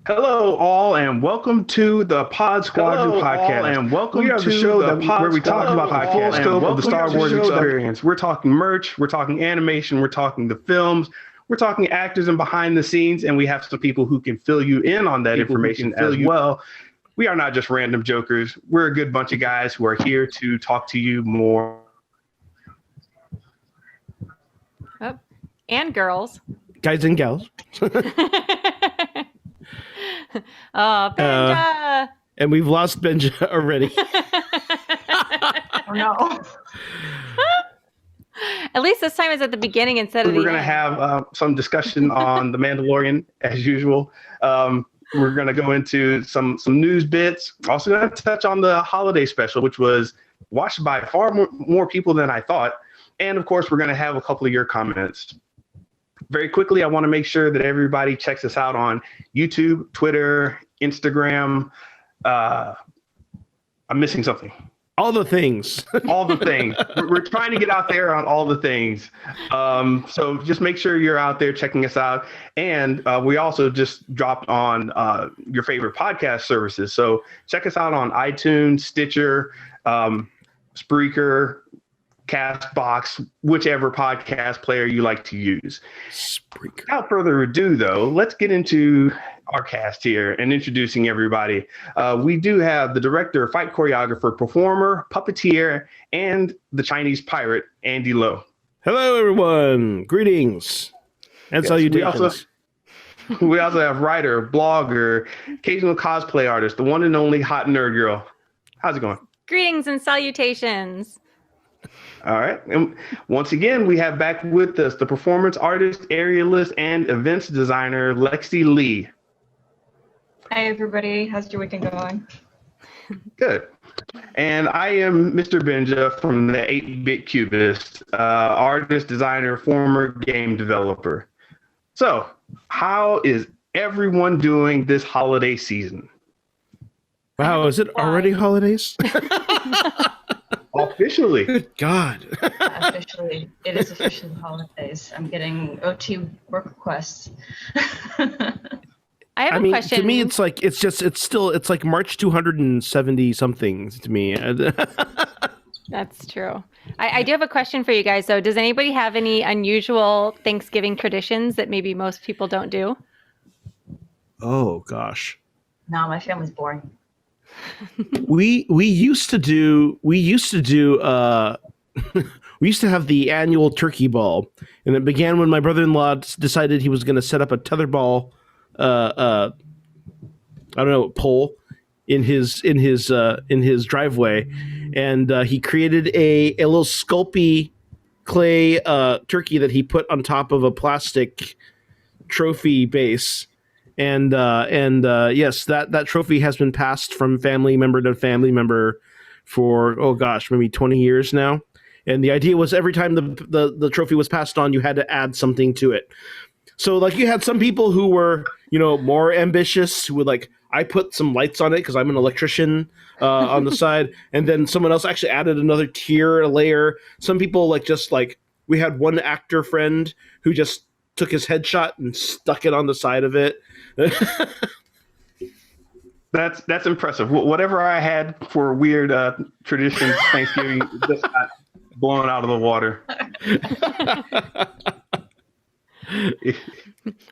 Hello, all, and welcome to the Pod Squadron podcast. And welcome we are the show where we talk about the full scope of the Star Wars experience. We're talking merch, we're talking animation, we're talking the films, we're talking actors and behind the scenes, and we have some people who can fill you in on that information as well. We are not just random jokers. We're a good bunch of guys who are here to talk to you more. Oh, and girls. Guys and gals. Oh, Benja! And we've lost Benja already. Oh, no. At least this time it's at the beginning instead of the end. We're going to have some discussion on The Mandalorian, as usual. We're going to go into some news bits. Also going to touch on the holiday special, which was watched by far more people than I thought. And, of course, we're going to have a couple of your comments. Very quickly, I want to make sure that everybody checks us out on YouTube, Twitter, Instagram. I'm missing something. All the things. All the things. We're trying to get out there on all the things. So just make sure you're out there checking us out. And we also just dropped on your favorite podcast services. So check us out on iTunes, Stitcher, Spreaker, Castbox, whichever podcast player you like to use. Spreaker. Without further ado, though, let's get into our cast here and introducing everybody. We do have the director, fight choreographer, performer, puppeteer, and the Chinese pirate, Andy Lo. Hello, everyone. Greetings and salutations. We also have writer, blogger, occasional cosplay artist, the one and only hot nerd girl. How's it going? Greetings and salutations. All right. And once again, we have back with us the performance artist, aerialist, and events designer, Lexi Lee. Hi, everybody. How's your weekend going? Good. And I am Mr. Benja from the 8-Bit Cubist, artist, designer, former game developer. So, how is everyone doing this holiday season? Wow, is it already holidays? Officially. Good God. Officially. It is officially holidays. I'm getting OT work requests. I have a question. To me, it's like March 270 something to me. That's true. I do have a question for you guys, though. Does anybody have any unusual Thanksgiving traditions that maybe most people don't do? Oh, gosh. No, my family's boring. We used to have the annual turkey ball, and it began when my brother-in-law decided he was going to set up a tetherball pole in his driveway, and he created a little sculpey clay turkey that he put on top of a plastic trophy base. And yes, that trophy has been passed from family member to family member for, oh gosh, maybe 20 years now. And the idea was every time the trophy was passed on, you had to add something to it. So like you had some people who were, more ambitious, who would like, I put some lights on it because I'm an electrician on the side. And then someone else actually added another tier, a layer. Some people we had one actor friend who just took his headshot and stuck it on the side of it. That's impressive. Whatever I had for weird traditions, Thanksgiving just got blown out of the water.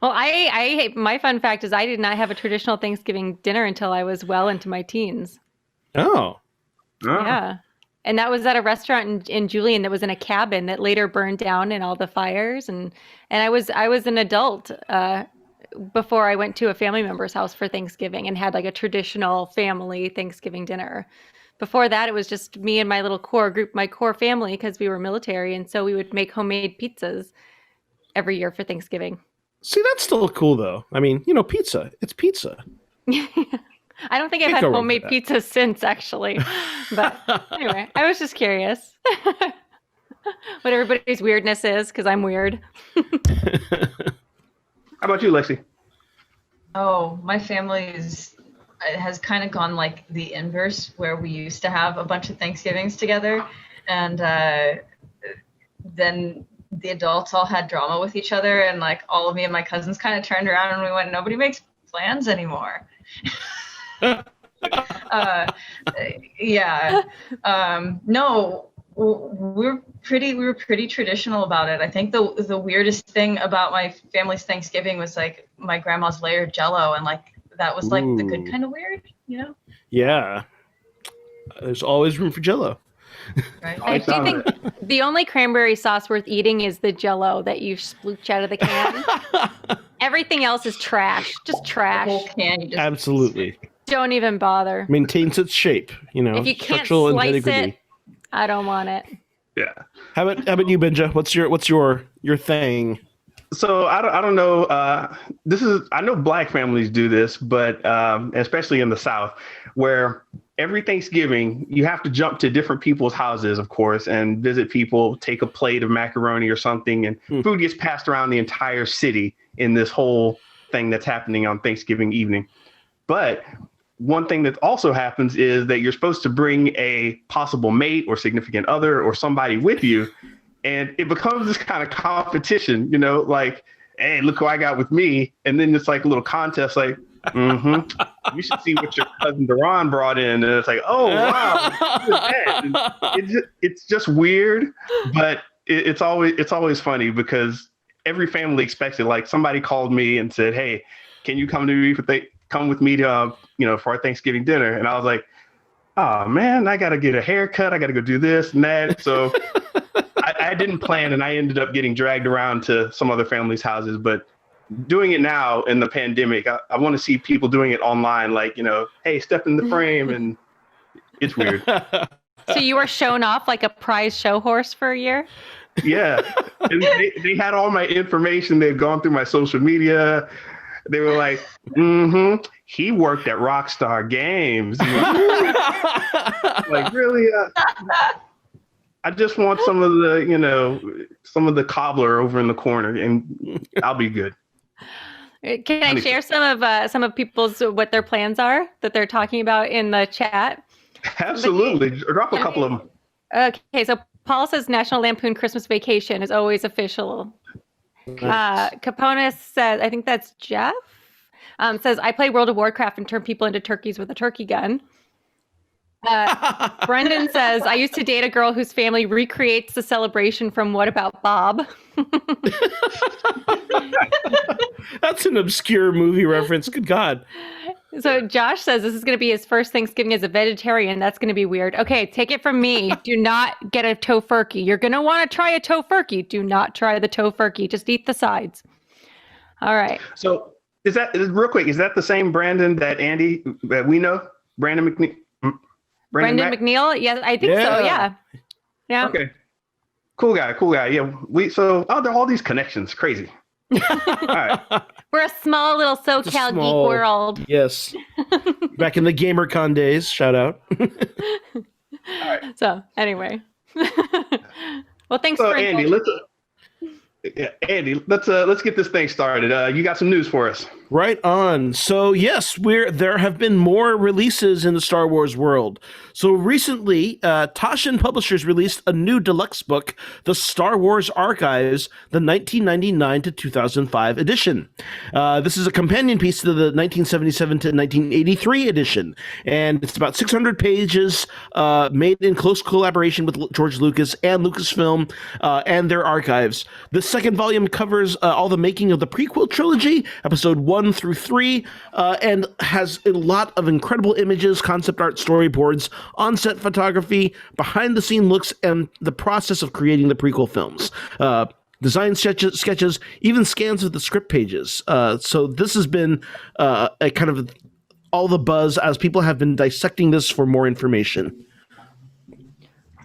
Well, my fun fact is I did not have a traditional Thanksgiving dinner until I was well into my teens. Oh. Yeah. And that was at a restaurant in Julian that was in a cabin that later burned down in all the fires. And I was an adult before I went to a family member's house for Thanksgiving and had like a traditional family Thanksgiving dinner. Before that, it was just me and my little core group, my core family, because we were military. And so we would make homemade pizzas every year for Thanksgiving. See, that's still cool, though. I mean, pizza. It's pizza. I don't think I've had homemade pizza since, actually. But anyway, I was just curious what everybody's weirdness is, because I'm weird. How about you, Lexi? Oh, my family has kind of gone like the inverse, where we used to have a bunch of Thanksgivings together, and then the adults all had drama with each other, and like all of me and my cousins kind of turned around and we went, nobody makes plans anymore. Yeah. No, we were pretty traditional about it. I think the weirdest thing about my family's Thanksgiving was like my grandma's layered Jello, and like that was like the good kind of weird, you know? Yeah. There's always room for Jello. Right. I do think the only cranberry sauce worth eating is the Jello that you splooch out of the can. Everything else is trash. Just trash. The whole can, you just Absolutely. Don't even bother. Maintains its shape, you know. If you can't structural slice integrity. it, I don't want it. Yeah. How about you, Benja? What's your thing? So I don't know. I know Black families do this, but especially in the South, where every Thanksgiving you have to jump to different people's houses, of course, and visit people, take a plate of macaroni or something, and food gets passed around the entire city in this whole thing that's happening on Thanksgiving evening. But one thing that also happens is that you're supposed to bring a possible mate or significant other or somebody with you. And it becomes this kind of competition, you know, like, hey, look who I got with me. And then it's like a little contest, like, you should see what your cousin Duran brought in. And it's like, oh, wow. It's just weird, but it's always funny because every family expects it. Like somebody called me and said, hey, can you come with me to, for our Thanksgiving dinner? And I was like, oh man, I got to get a haircut. I got to go do this and that. So I didn't plan, and I ended up getting dragged around to some other families' houses. But doing it now in the pandemic, I want to see people doing it online, like, hey, step in the frame, and it's weird. So you were shown off like a prize show horse for a year? Yeah. And they had all my information. They'd gone through my social media. They were like, he worked at Rockstar Games. Like, really? I just want some of the cobbler over in the corner, and I'll be good. Can I share some of people's what their plans are that they're talking about in the chat? Absolutely. Drop a couple of them. Okay, so Paul says National Lampoon Christmas Vacation is always official. Nice. Caponis says, I think that's Jeff, says, I play World of Warcraft and turn people into turkeys with a turkey gun. Brendan says, I used to date a girl whose family recreates the celebration from What About Bob? That's an obscure movie reference. Good God. So Josh says this is going to be his first Thanksgiving as a vegetarian. That's going to be weird. Okay, take it from me. Do not get a tofurkey. You're going to want to try a tofurkey. Do not try the tofurkey. Just eat the sides. All right. So real quick, is that the same Brandon that we know? Brandon McNeil? Brendan McNeil? Yes, I think so. Yeah. Yeah. Okay. Cool guy. Yeah. There are all these connections. Crazy. All right. We're a small little SoCal geek world. Yes. Back in the GamerCon days. Shout out. All right. So anyway. Well, thanks for Andy. Let's get this thing started. You got some news for us. Right on. So yes, there have been more releases in the Star Wars world. So recently, Taschen Publishers released a new deluxe book, The Star Wars Archives, the 1999 to 2005 edition. This is a companion piece to the 1977 to 1983 edition, and it's about 600 pages, made in close collaboration with George Lucas and Lucasfilm and their archives. The second volume covers all the making of the prequel trilogy, episode 1 through 3, and has a lot of incredible images, concept art, storyboards, on-set photography, behind-the-scene looks, and the process of creating the prequel films. Design sketches, even scans of the script pages. So this has been a kind of all the buzz as people have been dissecting this for more information.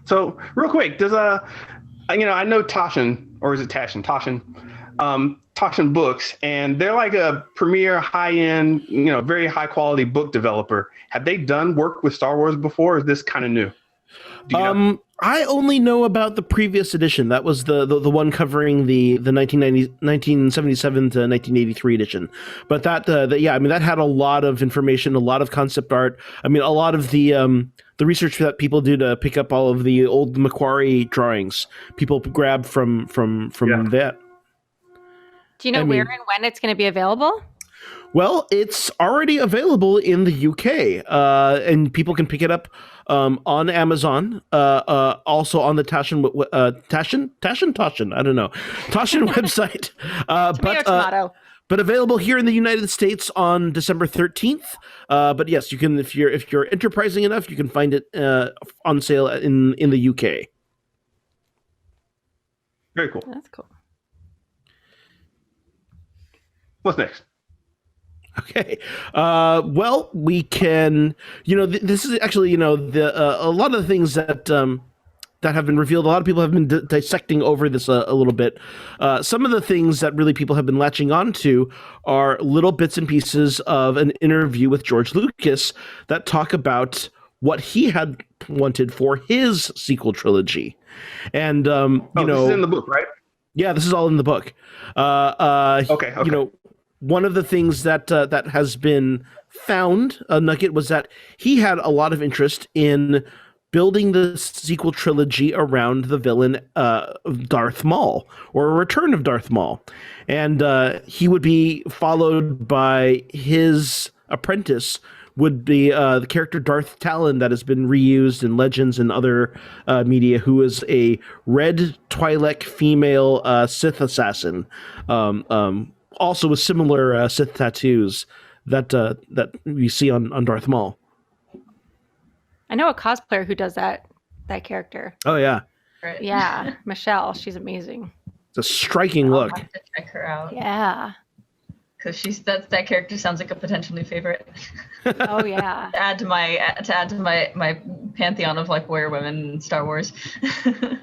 So real quick, does I know Taschen, or is it Taschen? Taschen Books, and they're like a premier high-end, very high-quality book developer. Have they done work with Star Wars before, or is this kind of new? Do you know? I only know about the previous edition. That was the one covering the 1977 to 1983 edition. But that had a lot of information, a lot of concept art. I mean, a lot of the research that people do to pick up all of the old Macquarie drawings, people grab from that. Do you know where and when it's going to be available? Well, it's already available in the UK, and people can pick it up on Amazon. Also on the Tashin, I don't know, Tashin website. Tomato. But available here in the United States on December 13th. But yes, you can if you're enterprising enough, you can find it on sale in the UK. Very cool. That's cool. What's next? Okay. Well, we can. This is actually a lot of the things that have been revealed. A lot of people have been dissecting over this a little bit. Some of the things that really people have been latching onto are little bits and pieces of an interview with George Lucas that talk about what he had wanted for his sequel trilogy. And this is in the book, right? Yeah, this is all in the book. Okay. One of the things that has been found, a nugget, was that he had a lot of interest in building the sequel trilogy around the villain Darth Maul, or a return of Darth Maul. And he would be followed by his apprentice, would be the character Darth Talon that has been reused in Legends and other media, who is a red Twi'lek female Sith assassin. Also with similar Sith tattoos that we see on Darth Maul. I know a cosplayer who does that character. Oh yeah, Right. Yeah, Michelle. She's amazing. it's a striking look. I'll have to check her out. Yeah. Because that character sounds like a potential new favorite. Oh yeah. to add to my pantheon of like warrior women in Star Wars.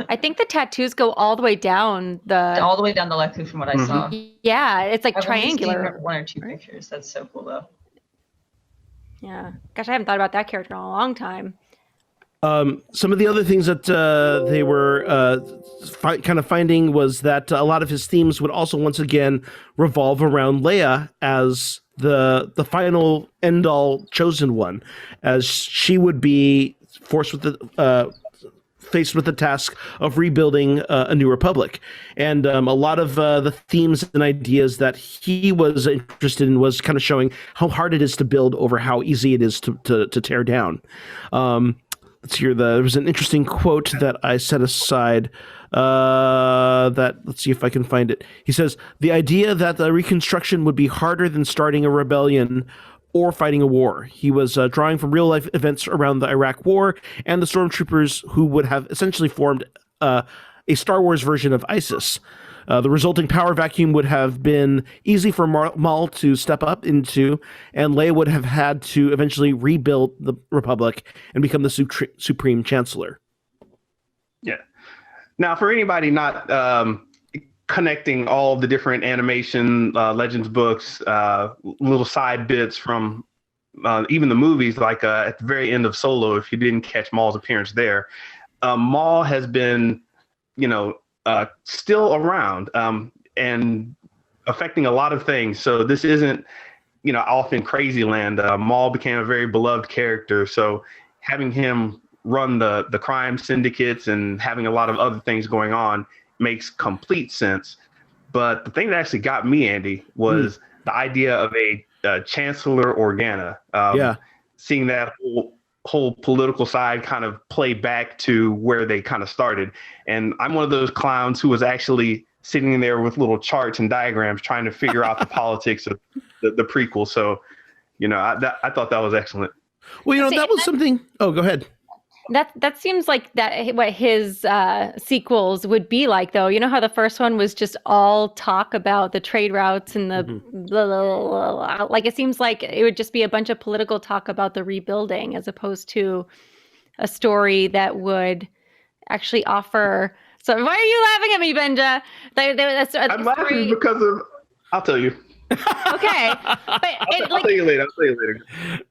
I think the tattoos go all the way down all the way down the Leku from what I saw. Yeah, it's like I've only seen triangular. one or two pictures. That's so cool though. Yeah. Gosh, I haven't thought about that character in a long time. Some of the other things that they were kind of finding was that a lot of his themes would also once again revolve around Leia as the final end-all chosen one, as she would be faced with the task of rebuilding a new republic. And a lot of the themes and ideas that he was interested in was kind of showing how hard it is to build over how easy it is to tear down. Let's hear there was an interesting quote that I set aside let's see if I can find it. He says, "The idea that the reconstruction would be harder than starting a rebellion or fighting a war." He was drawing from real life events around the Iraq War and the stormtroopers who would have essentially formed a Star Wars version of ISIS. The resulting power vacuum would have been easy for Maul to step up into, and Leia would have had to eventually rebuild the Republic and become the Supreme Chancellor. Yeah. Now, for anybody not connecting all the different animation Legends books, little side bits from even the movies, like at the very end of Solo, if you didn't catch Maul's appearance there, Maul has been, still around and affecting a lot of things. So this isn't, off in crazy land. Maul became a very beloved character. So having him run the crime syndicates and having a lot of other things going on makes complete sense. But the thing that actually got me, Andy, was the idea of a Chancellor Organa. Seeing that whole political side kind of play back to where they kind of started. And I'm one of those clowns who was actually sitting there with little charts and diagrams trying to figure out the politics of the prequel. So, I thought that was excellent. Well, that was something. Oh, go ahead. That seems like what his sequels would be like, though. You know how the first one was just all talk about the trade routes and the blah, blah, blah, blah. Like it seems like it would just be a bunch of political talk about the rebuilding, as opposed to a story that would actually offer. So why are you laughing at me, Benja? I'm laughing because of. I'll tell you. Okay, but I'll tell you later.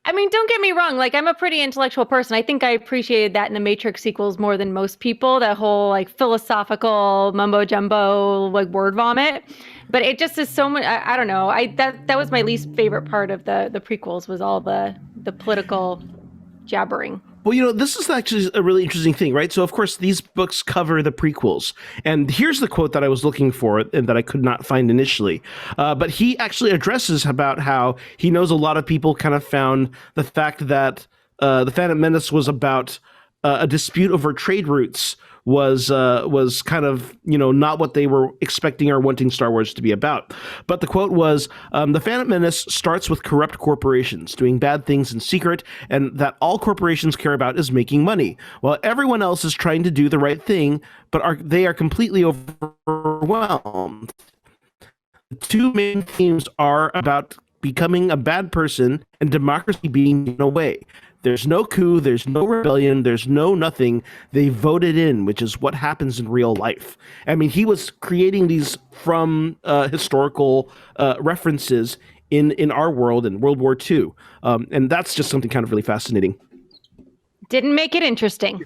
I mean, don't get me wrong. Like, I'm a pretty intellectual person. I think I appreciated that in the Matrix sequels more than most people. That whole like philosophical mumbo jumbo like word vomit. But it just is so much. I don't know. That was my least favorite part of the prequels, was all the political jabbering. Well, this is actually a really interesting thing, right? So, of course, these books cover the prequels. And here's the quote that I was looking for and that I could not find initially. But he actually addresses about how he knows a lot of people kind of found the fact that The Phantom Menace was about a dispute over trade routes was kind of, not what they were expecting or wanting Star Wars to be about. But the quote was, "The Phantom Menace starts with corrupt corporations doing bad things in secret, and that all corporations care about is making money, while everyone else is trying to do the right thing, but they are completely overwhelmed. The two main themes are about becoming a bad person and democracy being taken away. There's no coup, there's no rebellion, there's no nothing. They voted in, which is what happens in real life." I mean, he was creating these from historical references in our world in World War II. And that's just something kind of really fascinating. Didn't make it interesting.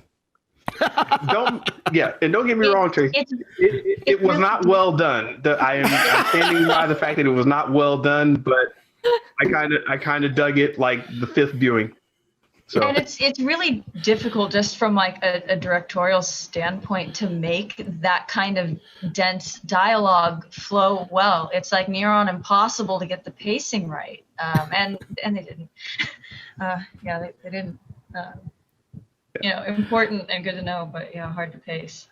And don't get me wrong, Tracy. It was not well done. I'm standing by the fact that it was not well done, but I kind of dug it like the fifth viewing. So. And it's really difficult just from like a directorial standpoint to make that kind of dense dialogue flow well. It's like near on impossible to get the pacing right, and they didn't. They didn't. Important and good to know, but hard to pace.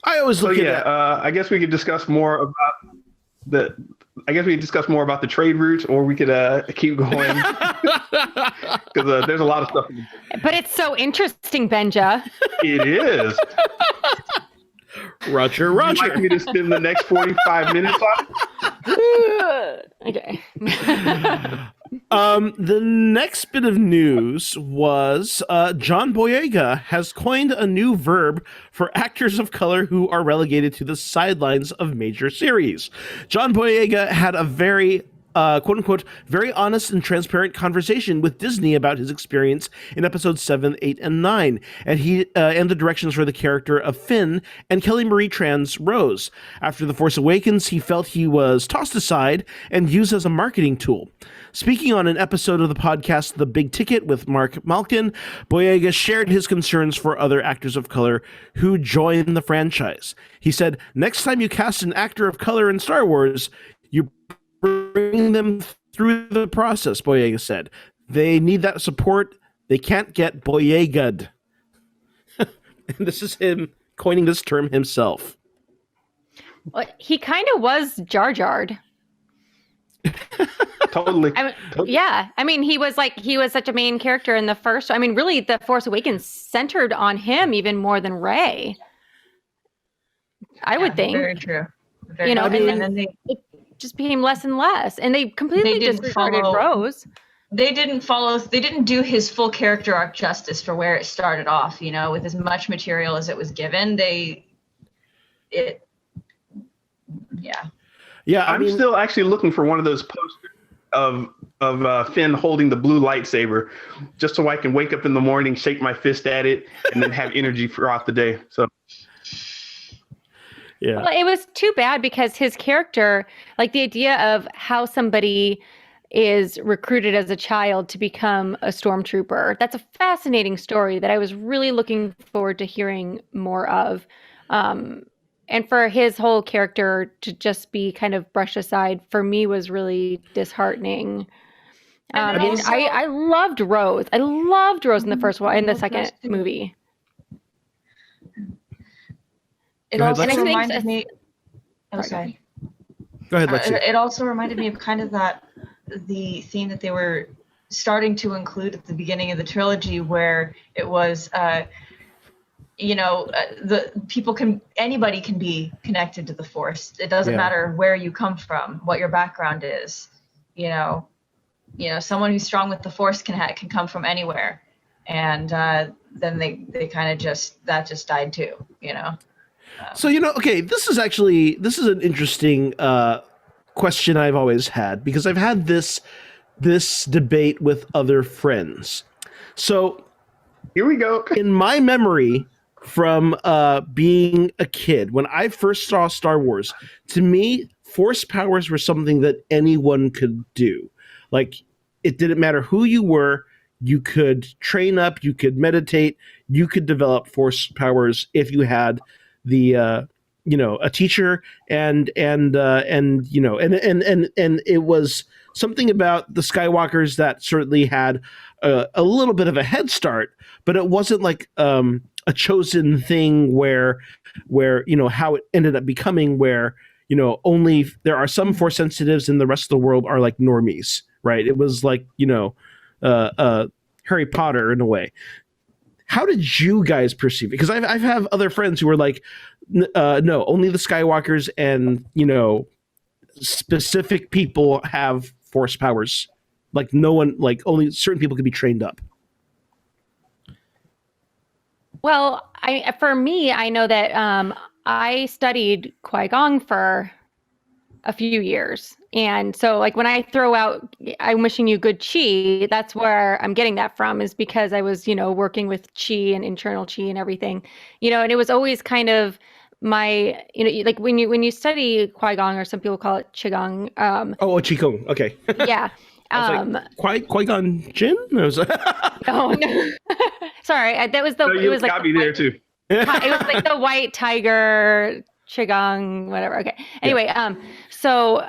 I always look at I guess we could discuss more about the trade routes, or we could keep going because there's a lot of stuff. But it's so interesting, Benja. It is. Roger. Would you like me to spend the next 45 minutes on it? Okay. The next bit of news was John Boyega has coined a new verb for actors of color who are relegated to the sidelines of major series. John Boyega had a very quote-unquote, very honest and transparent conversation with Disney about his experience in episodes 7, 8, and 9, and the directions for the character of Finn and Kelly Marie Tran's Rose. After The Force Awakens, he felt he was tossed aside and used as a marketing tool. Speaking on an episode of the podcast The Big Ticket with Mark Malkin, Boyega shared his concerns for other actors of color who join the franchise. He said, "Next time you cast an actor of color in Star Wars, you bring them through the process," Boyega said. "They need that support. They can't get Boyega'd." And this is him coining this term himself. Well, he kind of was Jar Jar'd. Totally. Yeah. I mean, he was such a main character in the first. I mean, really, The Force Awakens centered on him even more than Rey. I would think. Very true. And then it just became less and less, and they completely disregarded Rose. They didn't do his full character arc justice for where it started off. With as much material as it was given, Yeah, I'm still actually looking for one of those posters of Finn holding the blue lightsaber, just so I can wake up in the morning, shake my fist at it, and then have energy throughout the day. So, yeah. Well, it was too bad because his character, like the idea of how somebody is recruited as a child to become a stormtrooper, that's a fascinating story that I was really looking forward to hearing more of. And for his whole character to just be kind of brushed aside, for me, was really disheartening. And I loved Rose. I loved Rose in the first one, in the second movie. It also reminded me. Oh, sorry. Go ahead, Lexi. It also reminded me of kind of the theme that they were starting to include at the beginning of the trilogy, where it was. Anybody can be connected to the Force. It doesn't matter where you come from, what your background is. Someone who's strong with the Force can come from anywhere, and then they kind of just died too. So okay, this is an interesting question I've always had, because I've had this debate with other friends. So here we go. In my memory, from being a kid, when I first saw Star Wars, to me, Force powers were something that anyone could do. Like, it didn't matter who you were, you could train up, you could meditate, you could develop force powers if you had the a teacher and it was something about the Skywalkers that certainly had a little bit of a head start, but it wasn't like a chosen thing where how it ended up becoming, where only there are some force sensitives and the rest of the world are like normies, right? It was like Harry Potter in a way. How did you guys perceive it? Because I've have other friends who were like, no, only the Skywalkers and specific people have force powers. Like no one, like only certain people could be trained up. Well, for me, I know that I studied Qui-Gon for a few years. And so like when I throw out, I'm wishing you good chi, that's where I'm getting that from, is because I was, working with chi and internal chi and everything, and it was always kind of my, like when you study Qui-Gon, or some people call it Qigong. Qigong. Okay. Yeah. Qui-Gon Jinn? No. Sorry. That was the, No, it was like got me there too. It was like the white tiger, Qigong, whatever. Okay. Anyway, so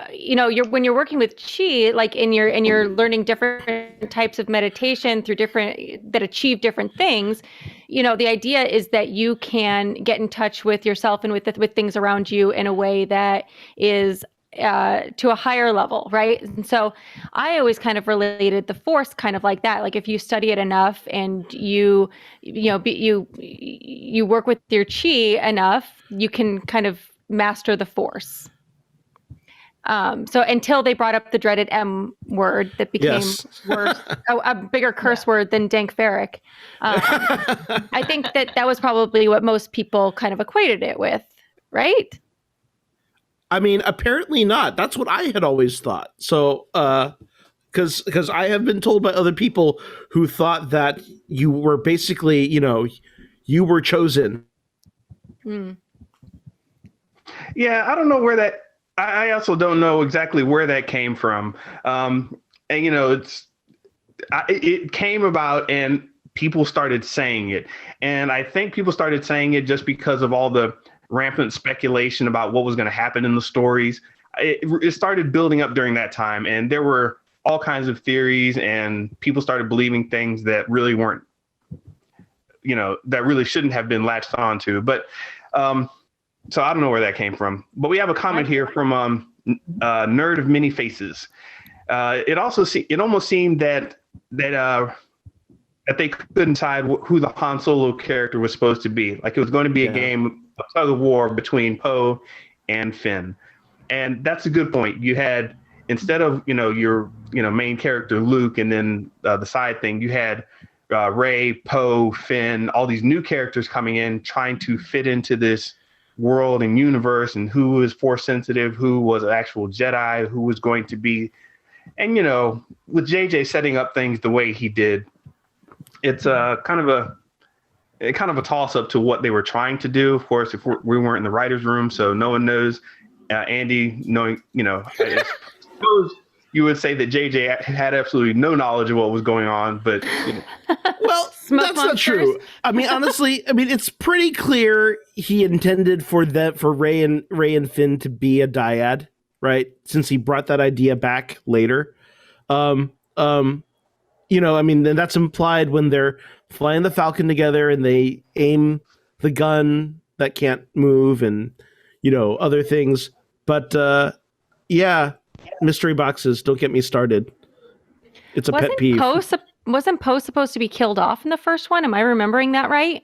when you're working with chi, like and you're learning different types of meditation through that achieve different things, the idea is that you can get in touch with yourself and with things around you in a way that is to a higher level, right? And so I always kind of related the force kind of like that. Like if you study it enough and you work with your chi enough, you can kind of master the force. So until they brought up the dreaded M word that became worse, a bigger curse word than Dank Farrik. I think that was probably what most people kind of equated it with, right? I mean, apparently not. That's what I had always thought. So, because I have been told by other people who thought that you were basically, you were chosen. Yeah, I don't know where that. I also don't know exactly where that came from. And it came about, and people started saying it, and I think people started saying it just because of all the rampant speculation about what was going to happen in the stories. It started building up during that time, and there were all kinds of theories, and people started believing things that really weren't, that really shouldn't have been latched onto. But so I don't know where that came from. But we have a comment here from Nerd of Many Faces. It almost seemed that they couldn't decide who the Han Solo character was supposed to be. Like it was going to be a game, a tug of war between Poe and Finn. And that's a good point. You had, instead of, your, main character, Luke, and then the side thing, you had Rey, Poe, Finn, all these new characters coming in, trying to fit into this world and universe, and who was force sensitive, who was an actual Jedi, who was going to be, and, with JJ setting up things the way he did, it's kind of a toss up to what they were trying to do. Of course, if we weren't in the writer's room, so no one knows. Andy, knowing, I suppose you would say that JJ had absolutely no knowledge of what was going on, but well, that's not true. I mean, honestly, it's pretty clear he intended for Rey and Finn to be a dyad, right? Since he brought that idea back later. Then that's implied when they're flying the Falcon together and they aim the gun that can't move and, other things. But, mystery boxes, don't get me started. It's a pet peeve. Wasn't Poe supposed to be killed off in the first one? Am I remembering that right?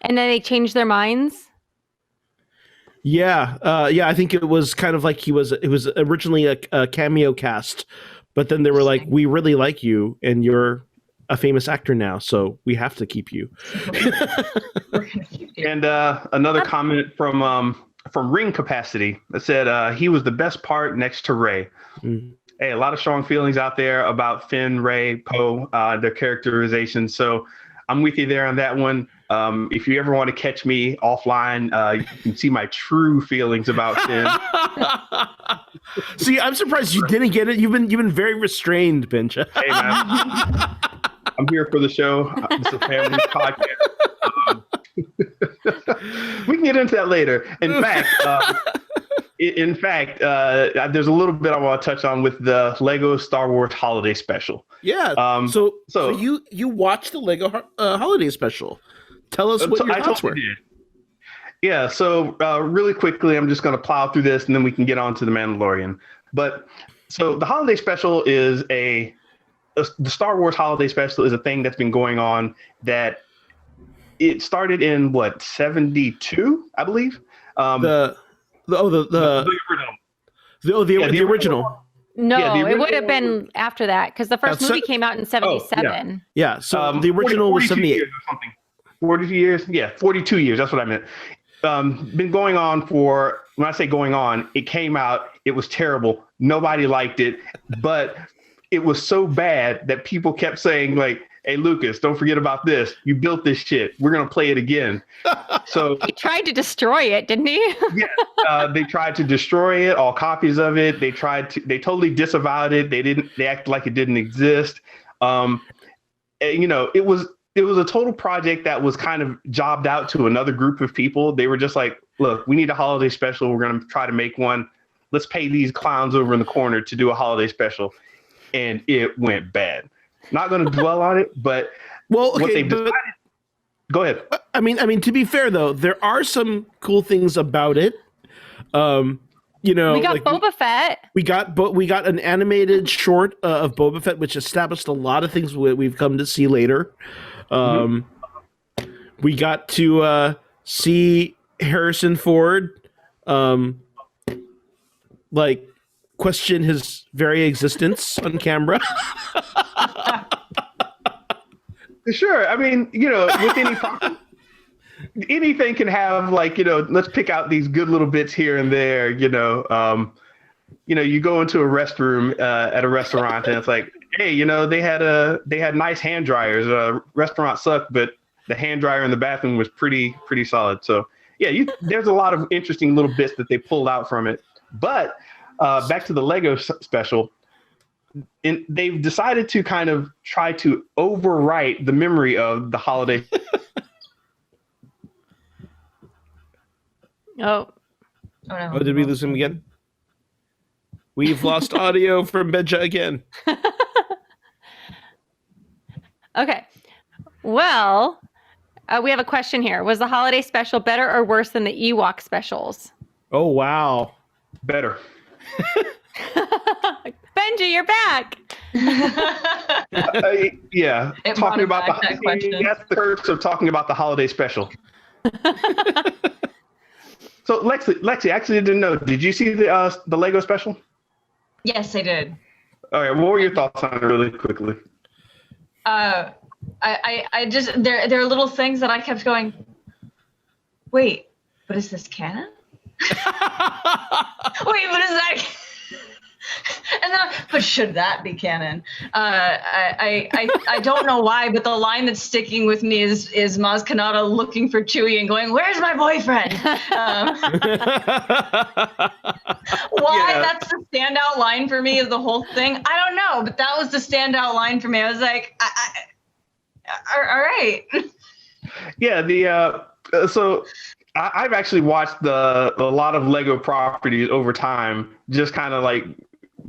And then they changed their minds? Yeah. I think it was kind of like it was originally a cameo cast. But then they were like, we really like you, and you're a famous actor now, so we have to keep you. And another comment from Ring Capacity that said he was the best part next to Rey. Mm-hmm. Hey, a lot of strong feelings out there about Finn, Rey, Poe, their characterization. So I'm with you there on that one. If you ever want to catch me offline, you can see my true feelings about Finn. See, I'm surprised you didn't get it. You've been very restrained, Benja. Hey, man. I'm here for the show. This is a family podcast. Um, we can get into that later. In fact, there's a little bit I want to touch on with the Lego Star Wars Holiday Special. Yeah. So you watched the Lego Holiday Special. Tell us what your thoughts were. Yeah. So really quickly, I'm just going to plow through this, and then we can get on to the Mandalorian. But so the Holiday Special is the Star Wars Holiday Special is a thing that's been going on. That it started in 72, I believe. The original. No, the it would have been after that because the first movie came out in 77. Yeah, so the original was 78. Years or something. 42 years? Yeah, 42 years. That's what I meant. Been going on for, when I say going on, it came out, it was terrible. Nobody liked it, but it was so bad that people kept saying, like, hey, Lucas, don't forget about this. You built this shit. We're going to play it again. So he tried to destroy it, didn't he? Yeah, they tried to destroy it, all copies of it. They totally disavowed it. They acted like it didn't exist. And, it was a total project that was kind of jobbed out to another group of people. They were just like, look, we need a holiday special. We're going to try to make one. Let's pay these clowns over in the corner to do a holiday special. And it went bad. Not going to dwell on it, but what they've decided. Go ahead. I mean, to be fair though, there are some cool things about it. We got Boba Fett. We got an animated short of Boba Fett, which established a lot of things we've come to see later. We got to see Harrison Ford, question his very existence on camera. Sure. I mean, with anything can have let's pick out these good little bits here and there. You go into a restroom at a restaurant and it's like, hey, they had nice hand dryers. Restaurant sucked, but the hand dryer in the bathroom was pretty solid. So yeah, there's a lot of interesting little bits that they pulled out from it. But back to the Lego special. And they've decided to kind of try to overwrite the memory of the holiday. Oh, did we lose him again? We've lost audio from Benja again. Okay. Well, we have a question here. Was the holiday special better or worse than the Ewok specials? Oh, wow. Better. Benji, you're back. Yeah, talking about that's the curse of talking about the holiday special. So Lexi, actually didn't know. Did you see the Lego special? Yes, I did. All right, what were your thoughts on it, really quickly? I just there are little things that I kept going. Wait, but is this canon? Wait, but is that? And then, but should that be canon? I don't know why, but the line that's sticking with me is Maz Kanata looking for Chewie and going, "Where's my boyfriend?" Why that's the standout line for me of the whole thing, I don't know, but that was the standout line for me. I was like, all right. Yeah, so I've actually watched a lot of Lego properties over time, just kind of like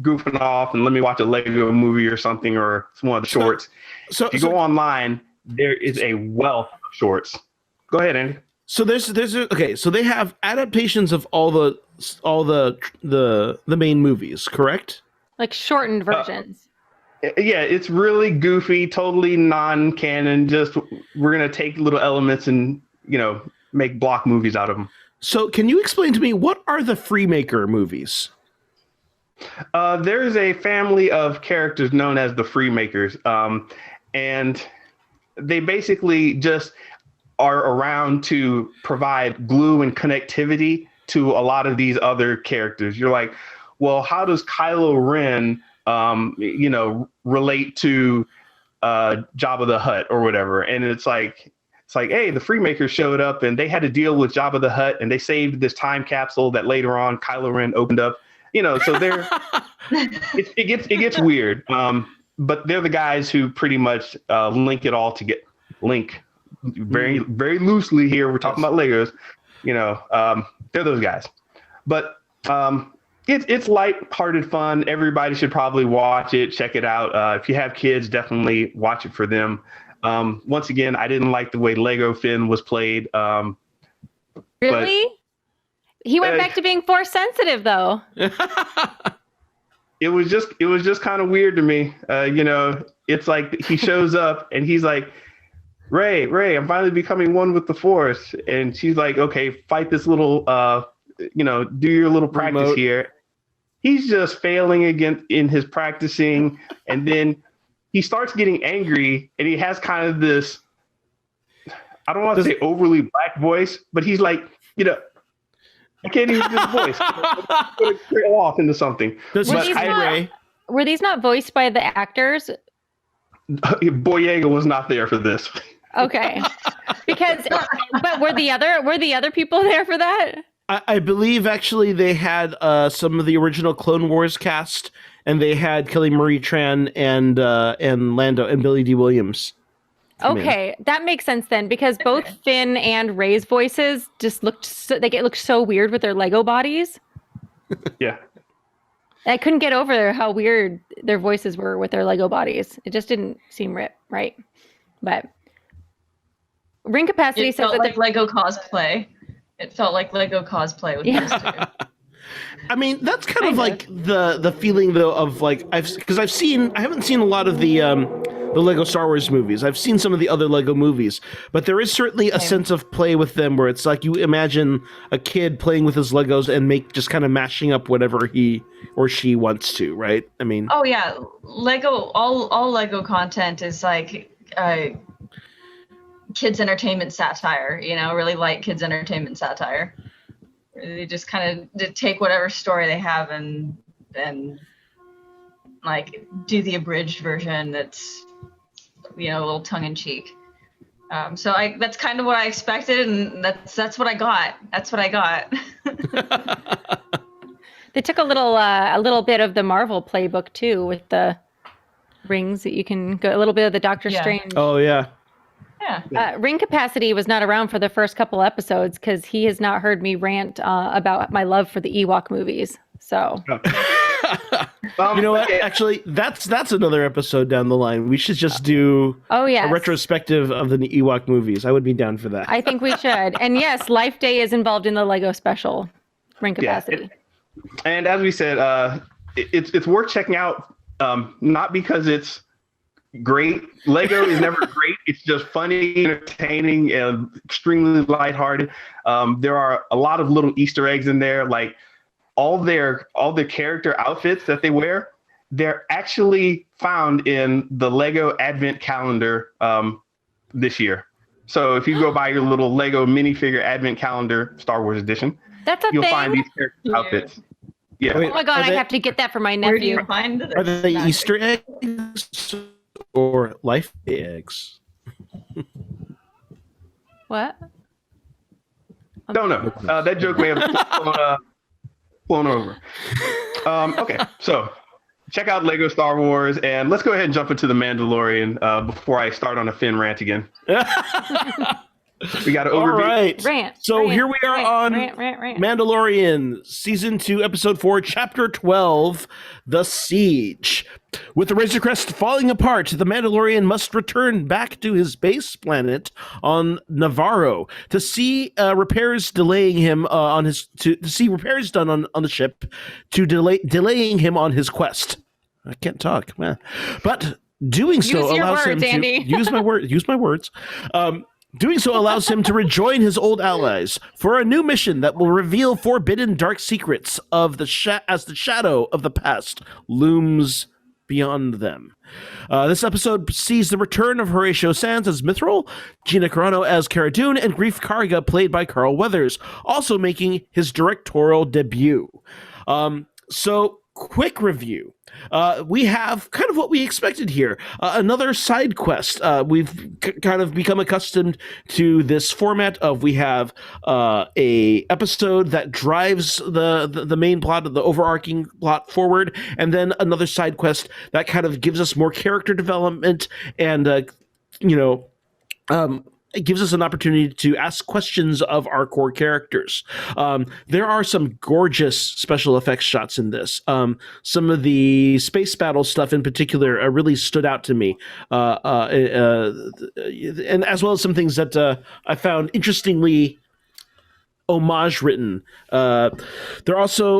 goofing off and let me watch a Lego movie or something or one of the shorts. So if you go online, there is a wealth of shorts. Go ahead, Andy. So so they have adaptations of all the main movies, correct? Like shortened versions. Yeah, it's really goofy, totally non-canon. Just we're gonna take little elements and make block movies out of them. So can you explain to me what are the Freemaker movies? There is a family of characters known as the Freemakers, and they basically just are around to provide glue and connectivity to a lot of these other characters. You're like, well, how does Kylo Ren, relate to Jabba the Hutt or whatever? And it's like, hey, the Freemakers showed up and they had to deal with Jabba the Hutt and they saved this time capsule that later on Kylo Ren opened up. So they're it gets weird. but they're the guys who pretty much link it all to get link very very loosely here. We're talking about Legos, they're those guys. But it's light-hearted fun. Everybody should probably watch it, check it out. If you have kids, definitely watch it for them. Once again, I didn't like the way Lego Finn was played. Really? He went back to being Force sensitive, though. It was just kind of weird to me. It's like he shows up and he's like, Ray, I'm finally becoming one with the Force. And she's like, okay, fight this little, do your little practice Remote. here. He's just failing again in his practicing. And then he starts getting angry and he has kind of this, I don't want to say overly black voice, but he's like, I can't even do the voice. It's going to trail off into something. Were these not voiced by the actors? Boyega was not there for this. Okay, but were the other people there for that? I believe actually they had some of the original Clone Wars cast, and they had Kelly Marie Tran and Lando and Billy D. Williams. Okay, that makes sense then, because both Finn and Rey's voices just looked so weird with their Lego bodies. Yeah. I couldn't get over how weird their voices were with their Lego bodies. It just didn't seem right. But Ring Capacity says that Lego cosplay. It felt like Lego cosplay with those two. I mean, that's kind of like the feeling though of like I haven't seen a lot of the Lego Star Wars movies. I've seen some of the other Lego movies, but there is certainly a sense of play with them where it's like you imagine a kid playing with his Legos and just kind of mashing up whatever he or she wants to, right? I mean, oh yeah, Lego, all Lego content is like kids entertainment satire, really light kids entertainment satire. They just kind of take whatever story they have and like do the abridged version that's a little tongue-in-cheek. So that's kind of what I expected, and that's what I got. That's what I got. They took a little bit of the Marvel playbook too, with the rings that you can go, a little bit of the Doctor Strange. Oh yeah. Yeah. Ring Capacity was not around for the first couple episodes because he has not heard me rant about my love for the Ewok movies. So, you know what? Actually, that's another episode down the line. We should just do a retrospective of the Ewok movies. I would be down for that. I think we should. And yes, Life Day is involved in the Lego special, Ring Capacity. And as we said, it's worth checking out. Not because it's great. Lego is never great. It's just funny, entertaining, and extremely lighthearted. There are a lot of little Easter eggs in there, like all their character outfits that they wear. They're actually found in the Lego Advent calendar this year. So if you go buy your little Lego minifigure Advent calendar, Star Wars edition, you'll find these character outfits. Yeah. Oh my God, I have to get that for my nephew. Where do you find it? Are they Easter eggs or life eggs? What? Don't know. That joke may have flown over. Okay, so check out Lego Star Wars, and let's go ahead and jump into The Mandalorian before I start on a Finn rant again. We got to overview. All right. Here we are on rant. Mandalorian Season 2, Episode 4, Chapter 12, The Siege. With the Razor Crest falling apart, the Mandalorian must return back to his base planet on Navarro to see repairs delaying him to see repairs done on the ship to delaying him on his quest. I can't talk, man. But doing so allows him to use my words. Doing so allows him to rejoin his old allies for a new mission that will reveal forbidden dark secrets of as the shadow of the past looms beyond them. This episode sees the return of Horatio Sands as Mithril, Gina Carano as Cara Dune, and Grief Karga, played by Carl Weathers, also making his directorial debut. So quick review. We have kind of what we expected here. Another side quest. We've kind of become accustomed to this format of we have a episode that drives the main plot of the overarching plot forward, and then another side quest that kind of gives us more character development and it gives us an opportunity to ask questions of our core characters. There are some gorgeous special effects shots in this. Some of the space battle stuff in particular really stood out to me. And as well as some things that I found interestingly homage written. There are also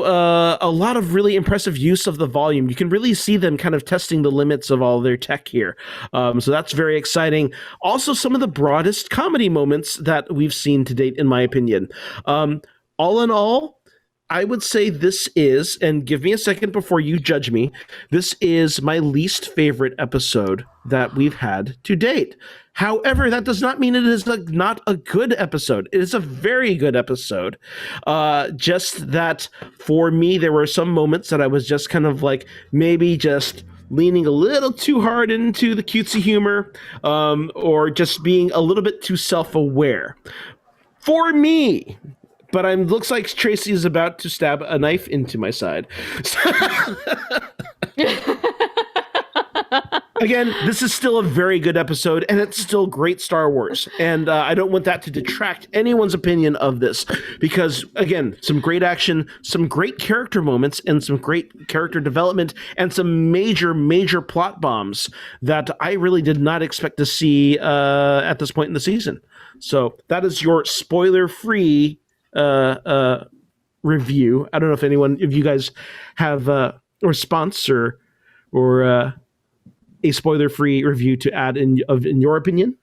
a lot of really impressive use of the volume. You can really see them kind of testing the limits of all their tech here. So that's very exciting. Also, some of the broadest comedy moments that we've seen to date, in my opinion. All in all, I would say this is, and give me a second before you judge me, this is my least favorite episode that we've had to date. However, that does not mean it is not a good episode. It is a very good episode. Just that for me, there were some moments that I was just kind of like maybe just leaning a little too hard into the cutesy humor, or just being a little bit too self-aware. For me, but it looks like Tracy is about to stab a knife into my side. Again, this is still a very good episode, and it's still great Star Wars. And I don't want that to detract anyone's opinion of this, because, again, some great action, some great character moments, and some great character development, and some major, major plot bombs that I really did not expect to see at this point in the season. So that is your spoiler-free review. I don't know if you guys have a response or a spoiler-free review to add in your opinion.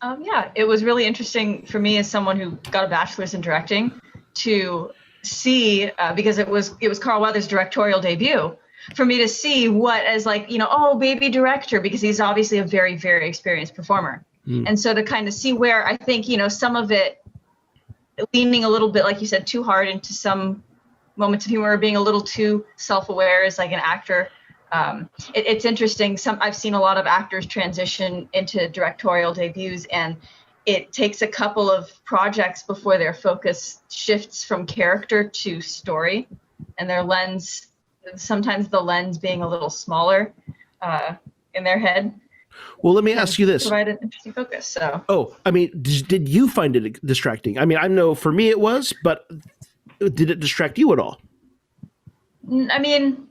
Yeah, it was really interesting for me as someone who got a bachelor's in directing to see, because it was Carl Weathers' directorial debut, for me to see what as baby director, because he's obviously a very, very experienced performer. And so to kind of see where I think, some of it leaning a little bit, like you said, too hard into some moments of humor, being a little too self-aware as like an actor. It's interesting. I've seen a lot of actors transition into directorial debuts, and it takes a couple of projects before their focus shifts from character to story, and their lens, sometimes the lens being a little smaller in their head. Well, let me ask you this. Provide an interesting focus. So. Oh, I mean, did you find it distracting? I mean, I know for me it was, but did it distract you at all? I mean,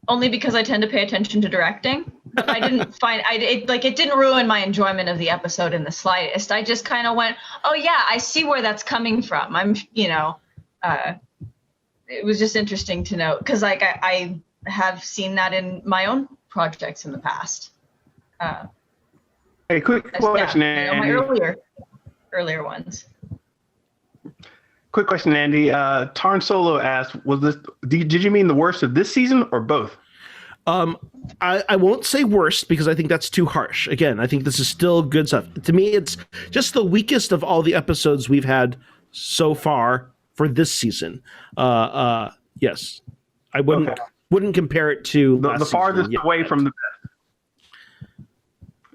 only because I tend to pay attention to directing. I didn't find it didn't ruin my enjoyment of the episode in the slightest. I just kind of went, oh yeah, I see where that's coming from. It was just interesting to note, because I have seen that in my own projects in the past. Hey, quick question, Andy. My earlier ones. Quick question, Andy. Tarn Solo asked, did you mean the worst of this season or both? I won't say worst, because I think that's too harsh. Again, I think this is still good stuff. To me, it's just the weakest of all the episodes we've had so far for this season. Yes. I wouldn't compare it to the farthest away from the best.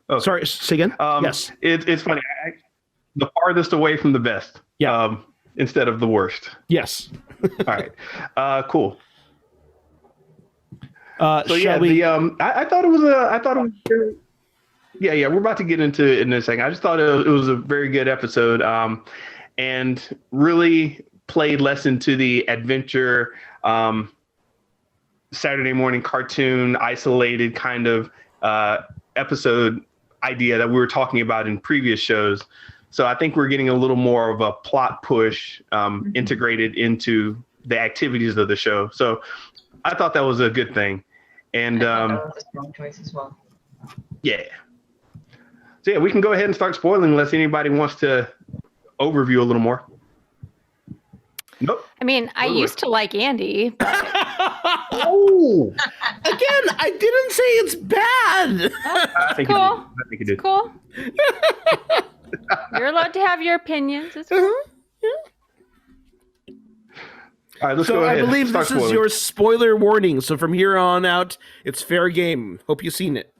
Okay. Sorry, say again? Yes. It's funny. The farthest away from the best. Yeah. Instead of the worst. Yes. All right. Cool. So yeah, I thought it was yeah, we're about to get into it in a second. I just thought it was a very good episode, and really played less into the adventure, Saturday morning cartoon, isolated kind of episode idea that we were talking about in previous shows. So I think we're getting a little more of a plot push integrated into the activities of the show. So I thought that was a good thing. And that was a strong choice as well. Yeah. So yeah, we can go ahead and start spoiling unless anybody wants to overview a little more. Nope. I mean, I used to like Andy. But... Oh. Again, I didn't say it's bad. I think cool. I think it did. Cool. You're allowed to have your opinions. It's cool. All right, let's So go ahead. I believe Start this is spoiling. your spoiler warning. So from here on out, it's fair game. Hope you've seen it.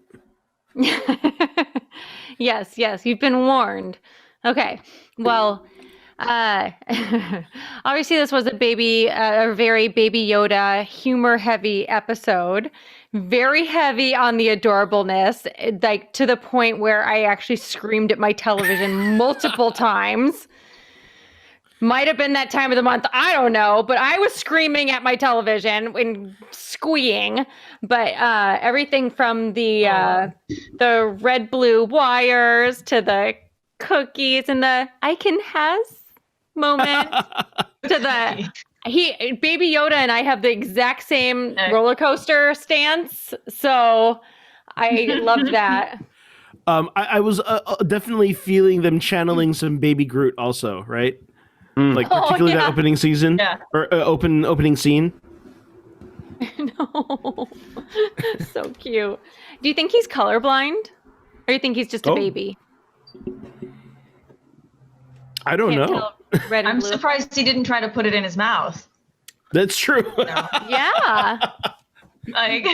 Yes, you've been warned. Okay, well, obviously this was a very Baby Yoda humor-heavy episode. Very heavy on the adorableness, like to the point where I actually screamed at my television multiple times. Might have been that time of the month, I don't know, but I was screaming at my television and squeeing. But everything from the red blue wires to the cookies and the I can has moment to the Baby Yoda and I have the exact same roller coaster stance, so I loved that. I was definitely feeling them channeling some Baby Groot also, right? Like particularly that opening season or opening scene. No, so cute. Do you think he's colorblind, or you think he's just a baby? I don't know. Red and I'm blue. surprised he didn't try to put it in his mouth. That's true. Yeah. Like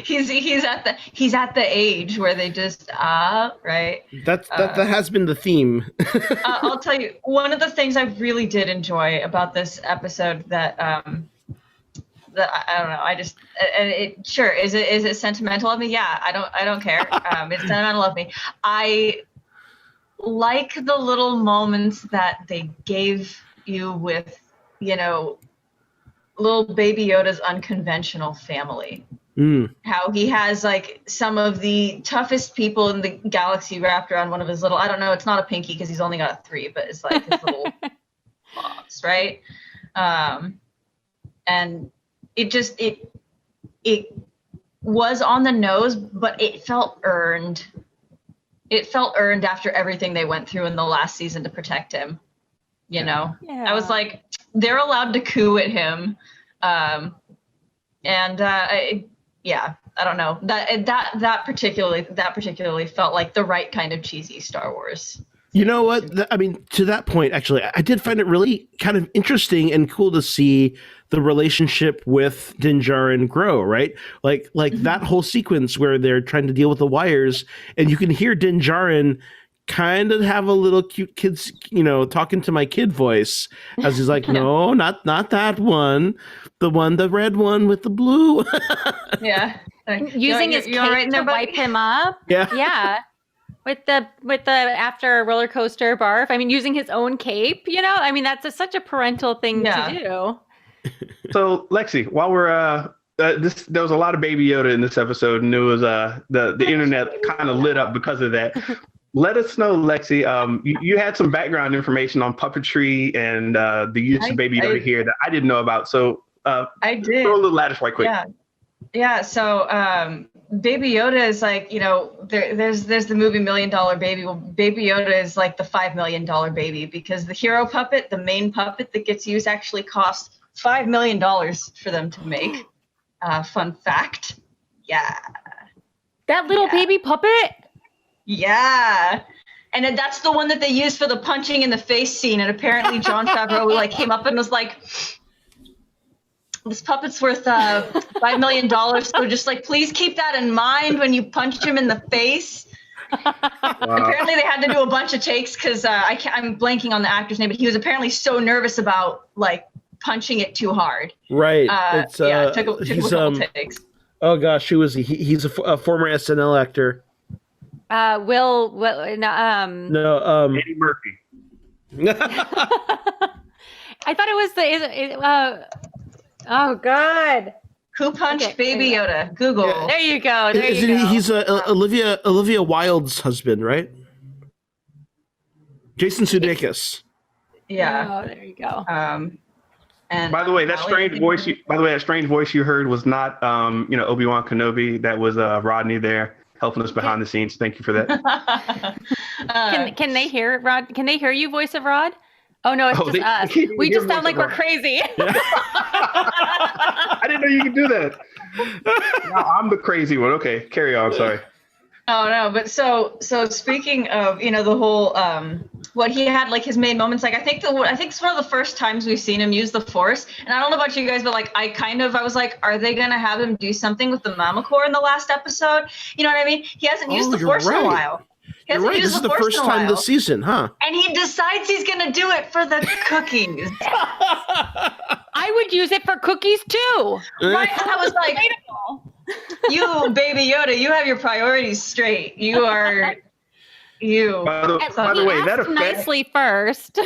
he's at the age where they just right. That has been the theme. I'll tell you, one of the things I really did enjoy about this episode that I don't know, I just and it sure is it sentimental of me? Yeah, I don't care. It's sentimental of me. I like the little moments that they gave you with, little Baby Yoda's unconventional family. How he has like some of the toughest people in the galaxy wrapped around one of his little, I don't know, it's not a pinky because he's only got a 3, but it's like his little paws, right? And it was on the nose, but it felt earned. It felt earned after everything they went through in the last season to protect him. Yeah. I was like, they're allowed to coo at him. I don't know, that particularly felt like the right kind of cheesy Star Wars. You know what? I mean, to that point, actually, I did find it really kind of interesting and cool to see the relationship with Din Djarin grow, right? Like that whole sequence where they're trying to deal with the wires, and you can hear Din Djarin kind of have a little cute kids, talking to my kid voice as he's like, no, not that one, the red one with the blue. Yeah. Using his cape right to wipe him up. Yeah. With the after a roller coaster barf. I mean, using his own cape, I mean, that's such a parental thing to do. So Lexi, while we're there was a lot of Baby Yoda in this episode, and it was the internet kind of lit up because of that. Let us know, Lexi. You had some background information on puppetry and the use of Baby Yoda here that I didn't know about. So I did. Throw a little lattice right quick. Yeah. So Baby Yoda is like, there's the movie $1 Million Baby. Well, Baby Yoda is like the $5 million baby, because the hero puppet, the main puppet that gets used, actually cost $5 million for them to make. Fun fact. Yeah. That little baby puppet? Yeah. And that's the one that they used for the punching in the face scene. And apparently Jon Favreau came up and was like, this puppet's worth $5 million. So just please keep that in mind when you punch him in the face. Wow. Apparently they had to do a bunch of takes because I'm blanking on the actor's name, but he was apparently so nervous about punching it too hard. Right. Took a couple takes. Oh gosh, who is he? He's a former SNL actor. Eddie Murphy. I thought it was oh God. Who punched Baby Yoda? Google. Yeah. There you go. He's Olivia Wilde's husband, right? Jason Sudeikis. Yeah. Oh, there you go. And by the way, that strange voice you heard was not Obi-Wan Kenobi. That was Rodney there helping us behind the scenes. Thank you for that. Can they hear Rod? Can they hear you, voice of Rod? Oh no, it's just us. We just sound like we're crazy. Yeah. I didn't know you could do that. No, I'm the crazy one. Okay, carry on. Sorry. Oh no, but so speaking of the whole what he had, like his main moments. Like I think it's one of the first times we've seen him use the Force. And I don't know about you guys, but like I was like, are they gonna have him do something with the Mama Core in the last episode? You know what I mean? He hasn't used the Force in a while. You're right. This is the first time this season, huh? And he decides he's gonna do it for the cookies. I would use it for cookies too. Right? I was like, you, Baby Yoda, you have your priorities straight. You are you. By the way, that effect nicely first.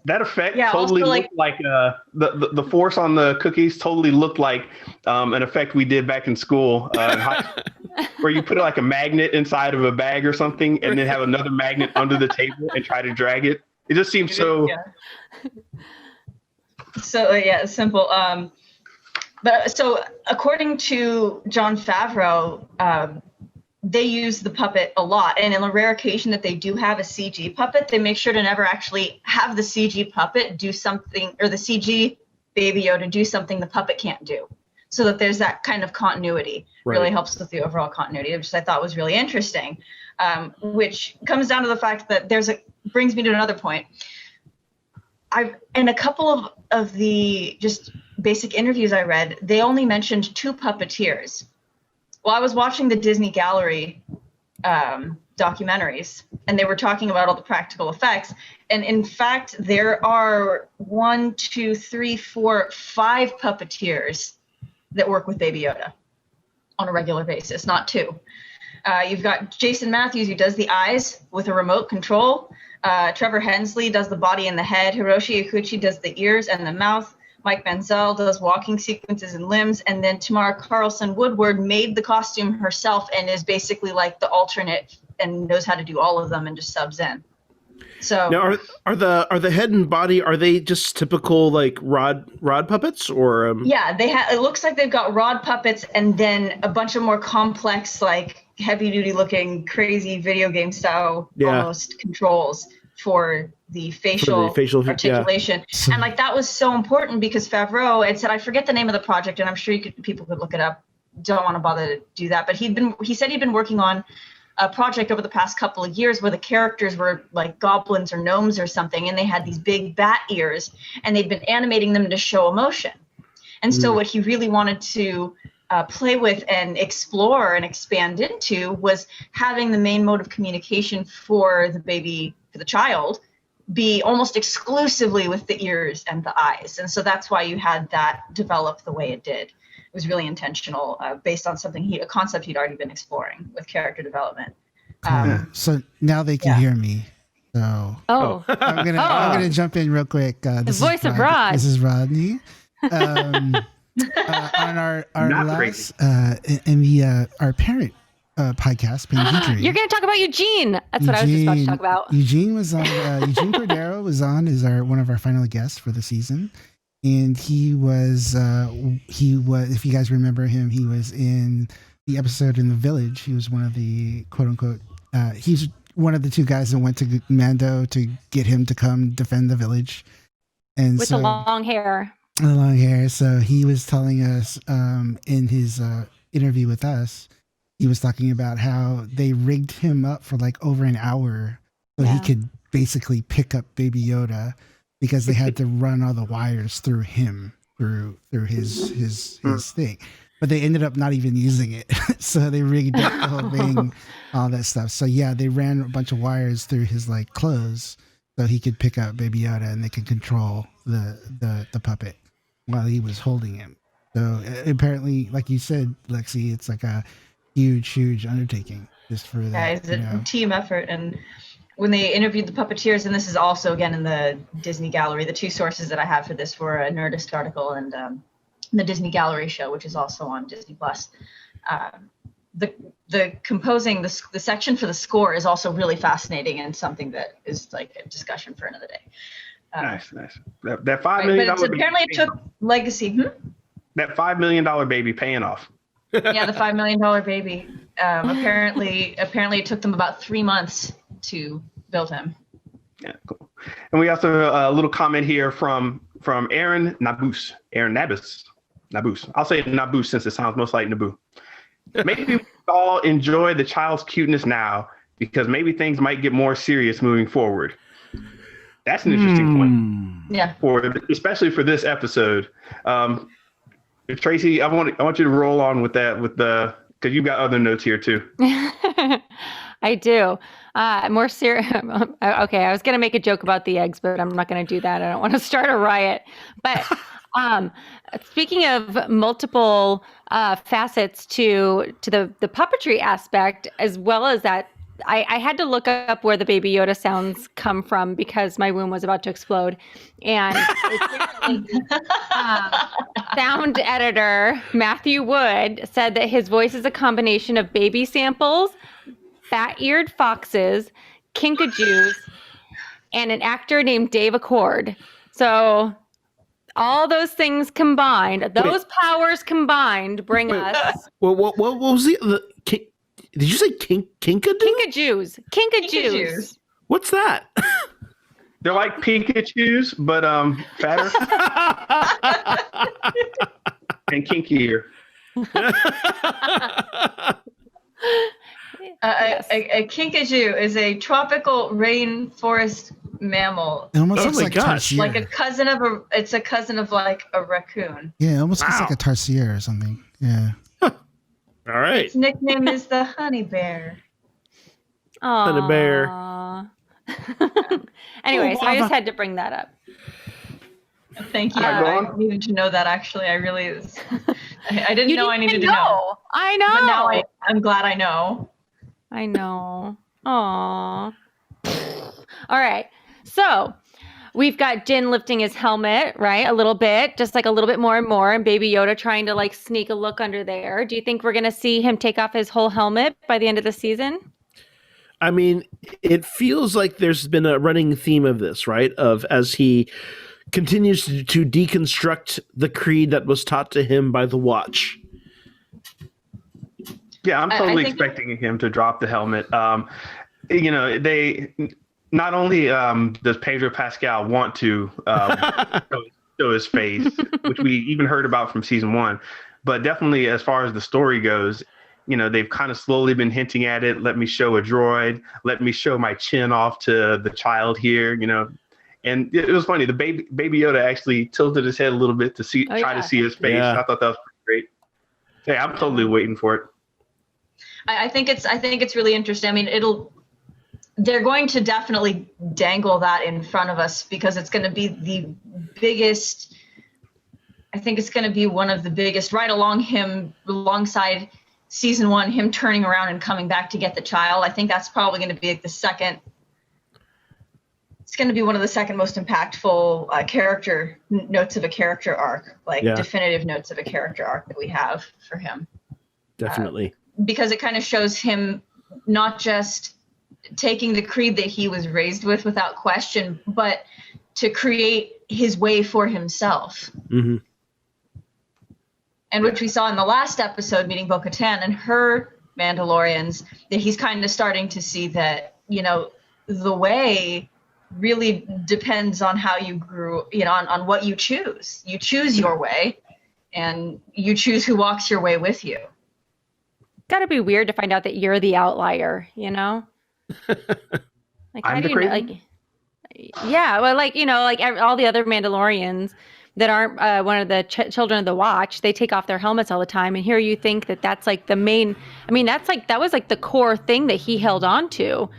That effect totally looked like the Force on the cookies totally looked like an effect we did back in school, where you put like a magnet inside of a bag or something, and then have another magnet under the table and try to drag it. It just seems so. So simple. But so according to Jon Favreau, they use the puppet a lot, and in the rare occasion that they do have a CG puppet, they make sure to never actually have the CG puppet do something, or the CG Baby Yoda do something the puppet can't do, so that there's that kind of continuity. Right. Really helps with the overall continuity, which I thought was really interesting. Which comes down to the fact that brings me to another point. In a couple of the just basic interviews I read, they only mentioned 2 puppeteers. Well, I was watching the Disney Gallery documentaries, and they were talking about all the practical effects. And in fact, there are 5 puppeteers that work with Baby Yoda on a regular basis, not 2. You've got Jason Matthews, who does the eyes with a remote control. Trevor Hensley does the body and the head. Hiroshi Ikuchi does the ears and the mouth. Mike Manziel does walking sequences and limbs, and then Tamara Carlson Woodward made the costume herself and is basically like the alternate and knows how to do all of them and just subs in. So now, are the head and body, are they just typical like rod puppets, or? Yeah, it looks like they've got rod puppets and then a bunch of more complex, like heavy duty looking, crazy video game style almost controls for the facial articulation. Yeah. And like that was so important because Favreau had said, I forget the name of the project, and I'm sure people could look it up. Don't want to bother to do that, but he said he'd been working on a project over the past couple of years where the characters were like goblins or gnomes or something, and they had these big bat ears, and they'd been animating them to show emotion. And so what he really wanted to play with and explore and expand into was having the main mode of communication for the child be almost exclusively with the ears and the eyes. And so that's why you had that develop the way it did. It was really intentional, based on a concept he'd already been exploring with character development. So now they can hear me. So I'm gonna jump in real quick. The voice of Rod. This is Rodney. On our last our parent podcast, You're going to talk about Eugene. That's what I was just about to talk about. Eugene was on. Eugene Cordero was on as one of our final guests for the season, and he was. If you guys remember him, he was in the episode in the village. He was one of the quote unquote. He's one of the 2 guys that went to Mando to get him to come defend the village, and with the long hair. The long hair. So he was telling us in his interview with us. He was talking about how they rigged him up for like over an hour so he could basically pick up Baby Yoda because they had to run all the wires through him, through his thing. But they ended up not even using it. So they rigged up the whole thing, all that stuff. So yeah, they ran a bunch of wires through his like clothes so he could pick up Baby Yoda and they could control the puppet while he was holding him. So apparently, like you said, Lexi, it's like a huge undertaking just for that. Yeah, it's a team effort. And when they interviewed the puppeteers, and this is also again in the Disney Gallery, the 2 sources that I have for this were a Nerdist article and the Disney Gallery show, which is also on Disney Plus. The composing, the section for the score is also really fascinating and something that is like a discussion for another day. Nice. That $5 million. But apparently it took Legacy. That $5 million baby paying off. Yeah, the $5 million baby. Apparently it took them about 3 months to build him. Yeah, cool. And we also have a little comment here from Aaron Nabus. Nabus. I'll say Nabus since it sounds most like Naboo. Maybe we all enjoy the child's cuteness now because maybe things might get more serious moving forward. That's an interesting point. Yeah. Especially for this episode. Tracy, I want you to roll on with that because you've got other notes here too. I do. More serious. Okay, I was going to make a joke about the eggs, but I'm not going to do that. I don't want to start a riot. But speaking of multiple facets to the puppetry aspect, as well as that, I had to look up where the Baby Yoda sounds come from because my womb was about to explode. And sound editor Matthew Wood said that his voice is a combination of baby samples, fat-eared foxes, kinkajous, and an actor named Dave Accord. So all those things combined, powers combined, bring us. Well, what was did you say kinkajous? Kinkajous. What's that? They're like Pikachus, but fatter and kinkier. A kinkajou is a tropical rainforest mammal. It almost looks like a tarsier. Like a cousin of like a raccoon. Yeah, it almost looks like a tarsier or something. Yeah. All right. Its nickname is the honey bear. Honey bear. Anyway, so I just had to bring that up. Thank you. I needed to know that, actually. I didn't know I needed to know. I know. But now I'm glad I know. I know. Aww. All right. So we've got Din lifting his helmet, right? A little bit, just like a little bit more and more, and Baby Yoda trying to like sneak a look under there. Do you think we're going to see him take off his whole helmet by the end of the season? I mean, it feels like there's been a running theme of this, right? Of as he continues to deconstruct the creed that was taught to him by the Watch. Yeah, I'm totally expecting him to drop the helmet. They not only does Pedro Pascal want to show his face, which we even heard about from season 1, but definitely as far as the story goes, they've kind of slowly been hinting at it. Let me show a droid. Let me show my chin off to the child here. And it was funny. The baby Yoda actually tilted his head a little bit to try to see his face. Yeah. I thought that was pretty great. Yeah, I'm totally waiting for it. I think it's really interesting. I mean, they're going to definitely dangle that in front of us because it's going to be the biggest. I think it's going to be one of the biggest, right alongside season 1, him turning around and coming back to get the child. I think that's probably going to be like the second. It's going to be one of the second most impactful character notes of a character arc, definitive notes of a character arc that we have for him. Definitely. Because it kind of shows him not just taking the creed that he was raised with without question, but to create his way for himself. Mm-hmm. And which we saw in the last episode, meeting Bo-Katan and her Mandalorians, that he's kind of starting to see that, the way really depends on how you grew, on what you choose. You choose your way, and you choose who walks your way with you. Got to be weird to find out that you're the outlier, Like, I'm the crazy. Yeah, well, all the other Mandalorians that aren't one of the children of the Watch, they take off their helmets all the time, and here you think that that's like the main. I mean, that was like the core thing that he held on to,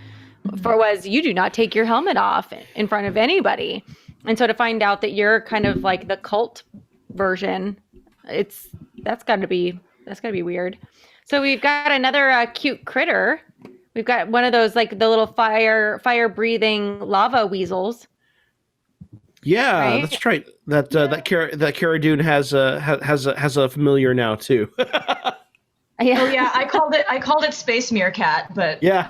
was you do not take your helmet off in front of anybody, and so to find out that you're kind of like the cult version, that's got to be weird. So we've got another cute critter. We've got one of those like the little fire breathing lava weasels. Yeah, right? That's right. That Cara Dune has a familiar now too. Yeah. Oh yeah, I called it space meerkat, but yeah,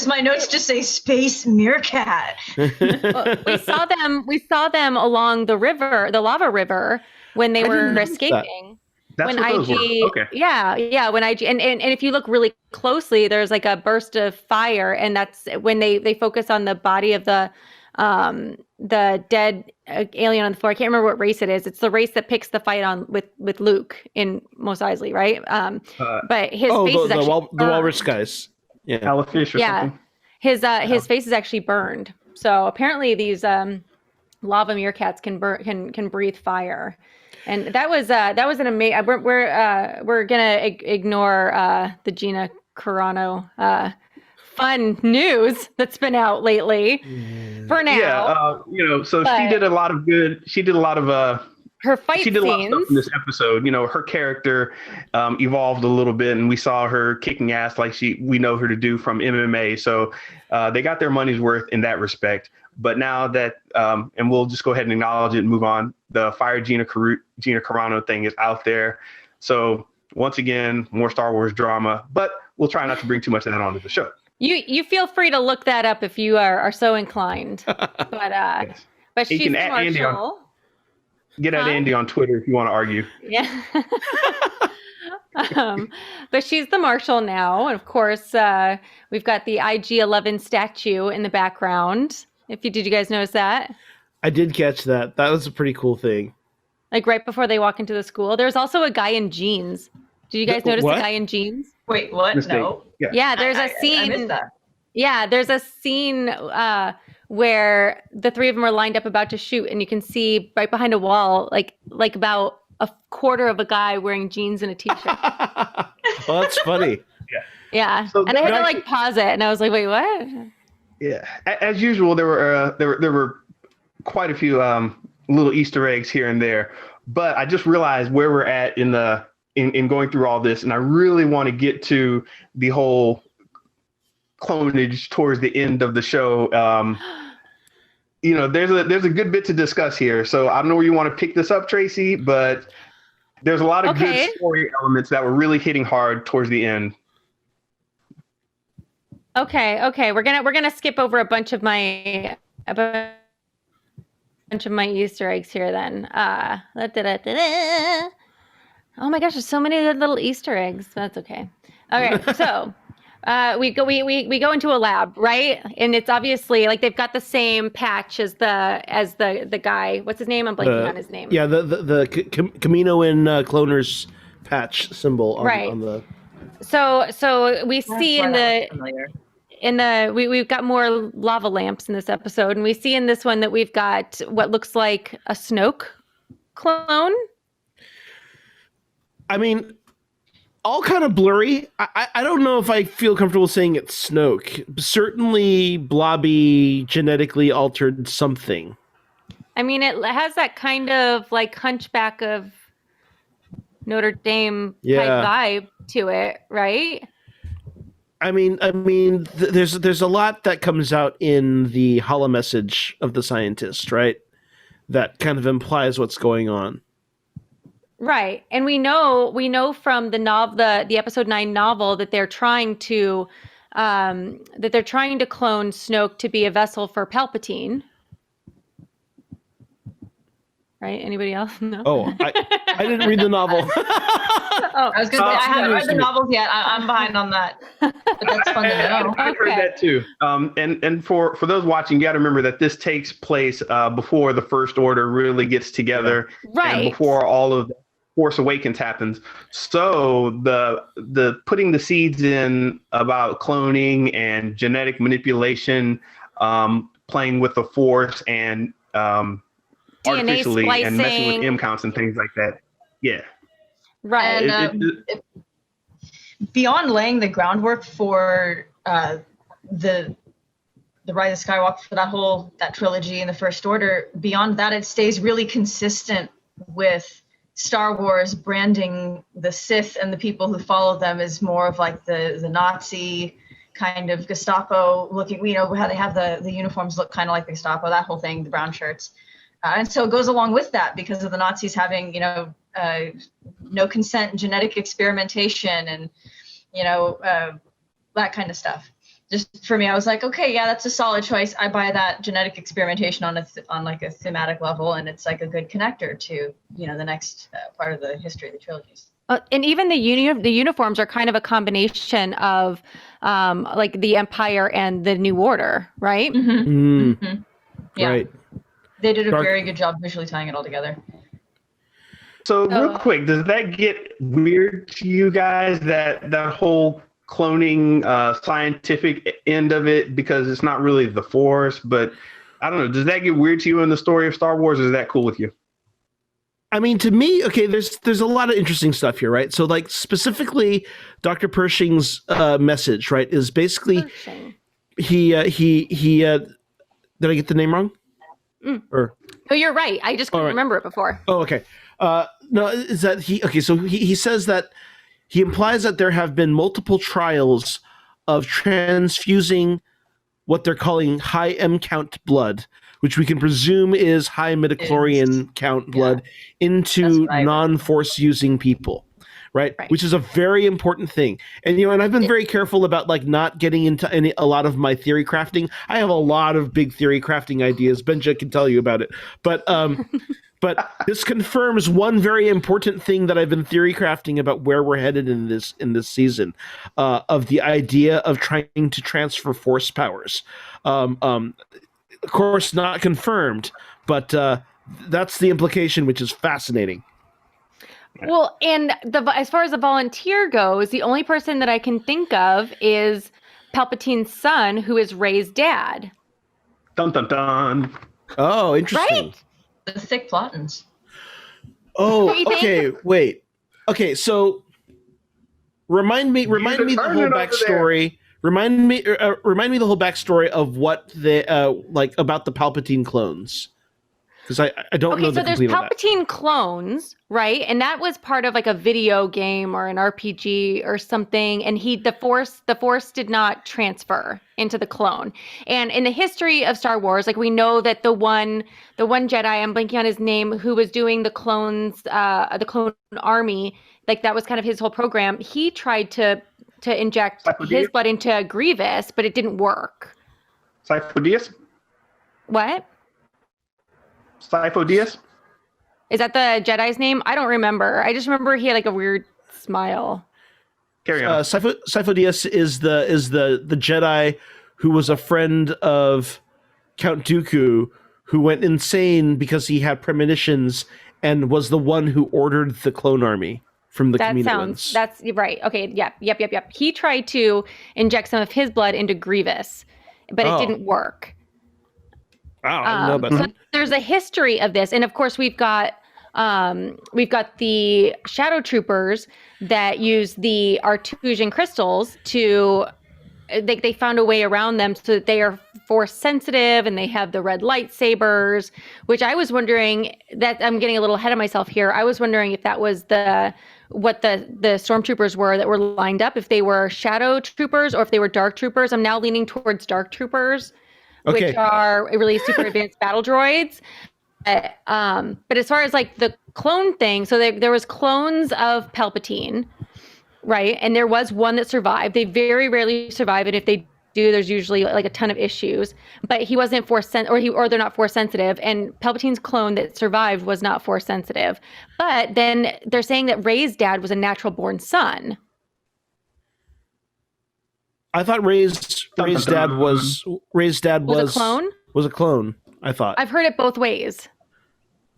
my notes just say space meerkat. Well, we saw them along the river, the lava river, when they were escaping. That's when what those were. Okay. Yeah. When IG and if you look really closely, there's like a burst of fire, and that's when they focus on the body of the the dead alien on the floor. I can't remember what race it is. It's the race that picks the fight on with Luke in Mos Eisley, right? But his face is actually the walrus guys. Yeah, Elefish or something. His face is actually burned. So apparently these lava meerkats can breathe fire, and that was an amazing. We're gonna ignore the Gina Carano fun news that's been out lately for now. Yeah, so she did a lot of good. She did a lot of her fight she did a lot of scenes. stuff in this episode. Her character evolved a little bit, and we saw her kicking ass like we know her to do from MMA. So they got their money's worth in that respect. But now that, and we'll just go ahead and acknowledge it and move on, the Fire Gina Carano thing is out there. So once again, more Star Wars drama, but we'll try not to bring too much of that onto the show. You feel free to look that up if you are so inclined. But Yes. but You she's can the add Andy Marshal. Get at Andy on Twitter if you want to argue. Yeah. But she's the Marshal now, and of course we've got the IG-11 statue in the background. Did you guys notice that? I did catch that. That was a pretty cool thing. Like right before they walk into the school. There's also a guy in jeans. Did you guys notice what? the guy in jeans? Wait, what? Mistake. No. Yeah, there's a I scene. missed that. Yeah, there's a scene where the three of them are lined up about to shoot, and you can see right behind a wall, like about a quarter of a guy wearing jeans and a t-shirt. Well, that's funny. Yeah, So and I had to actually- like pause it, and I was like, "Wait, what?" Yeah, as usual, there were quite a few little Easter eggs here and there, but I just realized where we're at in going through all this, and I really want to get to the whole clonage towards the end of the show. There's a good bit to discuss here, so I don't know where you want to pick this up, Tracy, but there's a lot of good story elements that were really hitting hard towards the end. Okay, we're gonna skip over a bunch of my Easter eggs here then. Oh my gosh, there's so many little Easter eggs. That's okay. Okay, so we go into a lab, right? And it's obviously like they've got the same patch as the guy. What's his name? I'm blanking on his name. Yeah, the Camino in cloners patch symbol on, Right. on the. So we see Familiar. we've got more lava lamps in this episode, and we see in this one that we've got what looks like a Snoke clone. I mean, all kind of blurry. I don't know if I feel comfortable saying it's Snoke. Certainly blobby, genetically altered something. I mean, it has that kind of like Hunchback of Notre Dame type vibe to it, right? I mean, there's a lot that comes out in the holo message of the scientist, right? That kind of implies what's going on. Right. And we know from the episode 9 novel that they're trying to clone Snoke to be a vessel for Palpatine. Right? Anybody else? No. Oh, I didn't read the novel. Oh, I was going to say, I haven't read the novels yet. I'm behind on that. But that's fun to know. I've heard that too. And for those watching, you got to remember that this takes place before the First Order really gets together, right? And before all of Force Awakens happens. So the putting the seeds in about cloning and genetic manipulation, playing with the Force and DNA artificially splicing. and messing with M counts and things like that. Yeah. Right. And beyond laying the groundwork for the Rise of Skywalker, for that trilogy in the First Order, beyond that, it stays really consistent with Star Wars branding the Sith and the people who follow them as more of like the Nazi kind of Gestapo looking, how they have the uniforms look kind of like the Gestapo, that whole thing, the brown shirts. And so it goes along with that because of the Nazis having, no consent and genetic experimentation and, that kind of stuff. Just for me, I was like, okay, yeah, that's a solid choice. I buy that genetic experimentation on like a thematic level, and it's like a good connector to, the next part of the history of the trilogies. And even the uniforms are kind of a combination of like the Empire and the New Order, right? Mm-hmm. Mm. Mm-hmm. Yeah. Right. They did a Dark- very good job visually tying it all together. So real quick, does that get weird to you guys, that whole cloning scientific end of it, because it's not really the Force, but I don't know, does that get weird to you in the story of Star Wars, or is that cool with you? I mean, to me, okay, there's a lot of interesting stuff here, right? So, like, specifically, Dr. Pershing's message, right, is basically Pershing. he did I get the name wrong? Or Oh, you're right. I just couldn't right. remember it before. oh, okay. No, is that so he says that he implies that there have been multiple trials of transfusing what they're calling high M count blood, which we can presume is high midichlorian count blood, into non-Force using people, right? Which is a very important thing. And and I've been very careful about like not getting into a lot of my theory crafting. I have a lot of big theory crafting ideas. Benja can tell you about it, but but this confirms one very important thing that I've been theory crafting about where we're headed in this season, of the idea of trying to transfer Force powers. Of course, not confirmed, but that's the implication, which is fascinating. Well, and as far as the volunteer goes, the only person that I can think of is Palpatine's son, who is Rey's dad. Dun dun dun. Oh, interesting. Right? The thick plottins. Oh, okay. Wait. Okay, so remind me the whole backstory. Remind me the whole backstory of what the like about the Palpatine clones, because I don't know the so there's complete of that. Palpatine clones, right? And that was part of like a video game or an RPG or something. And the Force did not transfer into the clone. And in the history of Star Wars, like we know that the one Jedi, I'm blanking on his name, who was doing the clones, the clone army, like that was kind of his whole program. He tried to inject his blood into Grievous, but it didn't work. Sifo-Dyas? What? Sifo-Dyas? Is that the Jedi's name? I don't remember. I just remember he had like a weird smile. Carry on. Sifo-Dyas is the Jedi who was a friend of Count Dooku, who went insane because he had premonitions and was the one who ordered the clone army from the Kaminoans. That's right. Okay. Yep. He tried to inject some of his blood into Grievous, but it didn't work. Wow, I didn't know about that. So there's a history of this, and of course we've got the Shadow Troopers that use the Artusian crystals to. They found a way around them so that they are Force sensitive, and they have the red lightsabers. Which I was wondering, that I'm getting a little ahead of myself here. I was wondering if that was what the stormtroopers were that were lined up, if they were Shadow Troopers or if they were Dark Troopers. I'm now leaning towards Dark Troopers. Okay. Which are really super advanced battle droids. But as far as like the clone thing, so there was clones of Palpatine, right? And there was one that survived. They very rarely survive, and if they do, there's usually like a ton of issues. But he wasn't Force or they're not Force sensitive. And Palpatine's clone that survived was not Force sensitive. But then they're saying that Rey's dad was a natural born son. I thought Rey's dad was a clone. Was a clone. I thought. I've heard it both ways.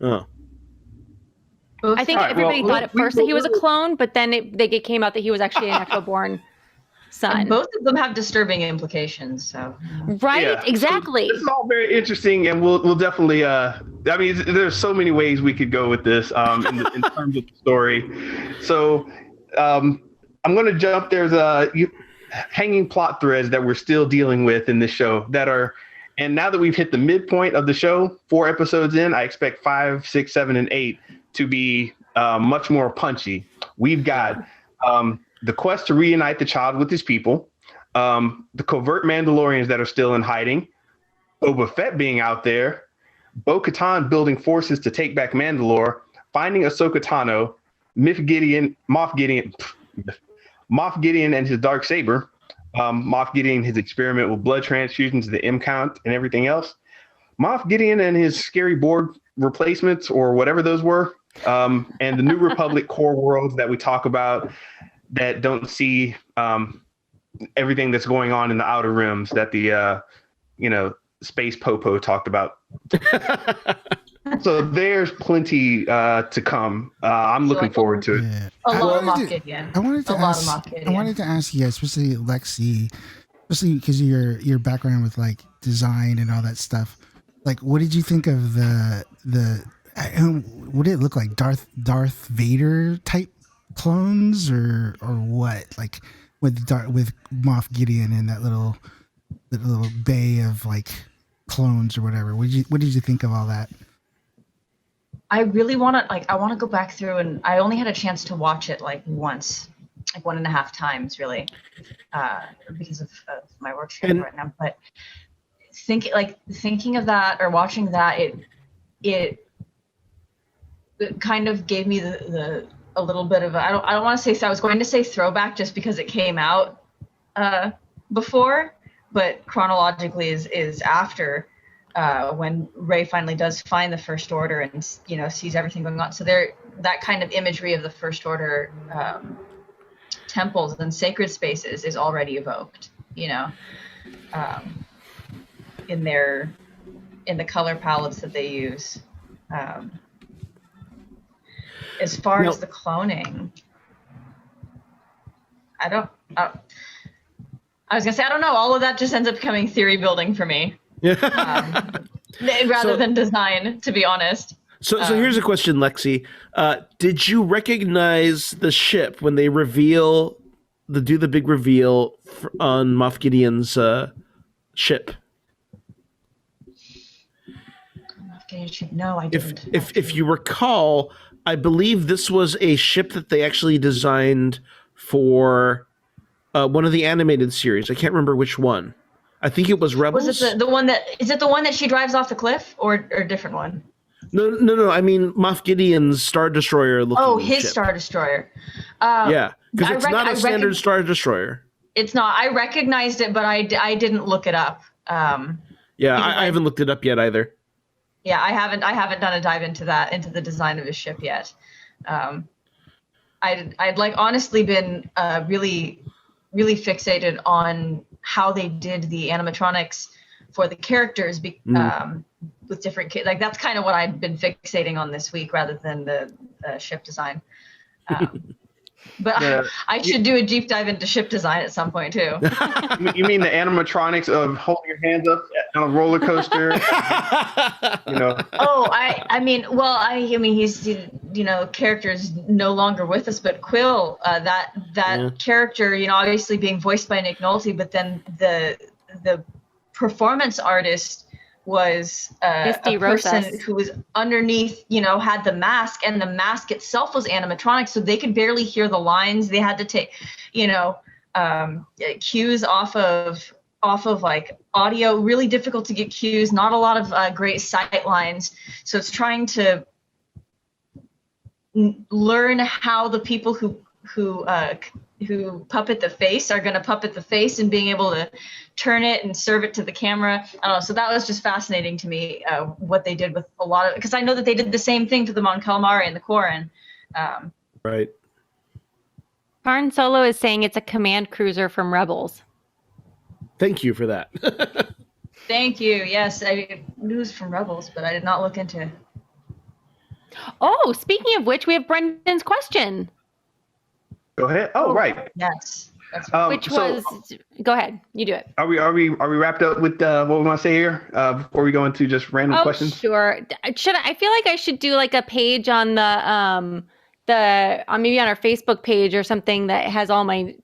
Oh. I think everybody thought at first that he was a clone, but then it came out that he was actually a natural born son. And both of them have disturbing implications. So. Right. Yeah. Exactly. So this is all very interesting, and we'll definitely. I mean, there's so many ways we could go with this in terms of the story. So I'm going to jump. There's hanging plot threads that we're still dealing with in this show and now that we've hit the midpoint of the show, 4 episodes in, I expect 5, 6, 7, and 8 to be much more punchy. We've got the quest to reunite the child with his people, the covert Mandalorians that are still in hiding, Boba Fett being out there, Bo-Katan building forces to take back Mandalore, finding Ahsoka Tano, Moff Gideon and his dark saber, Moff Gideon, his experiment with blood transfusions, the M count, and everything else. Moff Gideon and his scary Borg replacements, or whatever those were, and the New Republic core worlds that we talk about that don't see everything that's going on in the outer rims that the Space Popo talked about. So there's plenty to come. I'm looking forward to it. Yeah. A I lot of wanted Moff to- Gideon. I wanted to A lot ask. of Moff Gideon. I wanted to ask you, especially Lexi, especially because your background with like design and all that stuff. Like, what did you think of the what did it look like? Darth Vader type clones or what? Like with Moff Gideon and that little bay of like clones or whatever. What did you think of all that? I really want to I want to go back through, and I only had a chance to watch it like once, like 1.5 times really, because of my work schedule right now. But thinking of that or watching that, it kind of gave me the a little bit of I don't want to say, so I was going to say throwback just because it came out before, but chronologically is after. When Rey finally does find the First Order and sees everything going on, so that kind of imagery of the First Order temples and sacred spaces is already evoked, in the color palettes that they use. As far as the cloning, I was gonna say I don't know. All of that just ends up becoming theory building for me. Rather than design, to be honest. So here's a question, Lexi. Did you recognize the ship when they do the big reveal on Moff Gideon's ship? Moff Gideon's ship? No, I didn't. If you recall, I believe this was a ship that they actually designed for one of the animated series. I can't remember which one. I think it was Rebels. Was it the one that is it the one that she drives off the cliff or a different one? No. I mean Moff Gideon's Star Destroyer looking. Oh, his ship. Star Destroyer. Yeah, because it's not a standard Star Destroyer. It's not. I recognized it, but I didn't look it up. I haven't looked it up yet either. Yeah, I haven't done a dive into the design of his ship yet. I'd like honestly been really fixated on how they did the animatronics for the characters with different kids. Like that's kind of what I've been fixating on this week rather than the ship design. But I should do a deep dive into ship design at some point too. You mean the animatronics of holding your hands up on a roller coaster? Oh, I mean, he's character's no longer with us, but Quill, that character, obviously being voiced by Nick Nolte, but then the performance artist was a person who was underneath, had the mask, and the mask itself was animatronic, so they could barely hear the lines. They had to take, cues off of like audio, really difficult to get cues, not a lot of great sight lines. So it's trying to learn how the people who puppet the face are going to puppet the face and being able to turn it and serve it to the camera. I don't know. So that was just fascinating to me, what they did with a lot of, because I know that they did the same thing to the Mon Calamari and the Quarren. Right. Karn Solo is saying it's a command cruiser from Rebels. Thank you for that. Thank you. Yes, I knew it was from Rebels, but I did not look into it. Oh, speaking of which, we have Brendan's question. Go ahead. Oh, right. Yes. That's Go ahead. You do it. Are we wrapped up with what we want to say here before we go into just random questions? Sure. I feel like I should do like a page on maybe on our Facebook page or something that has all my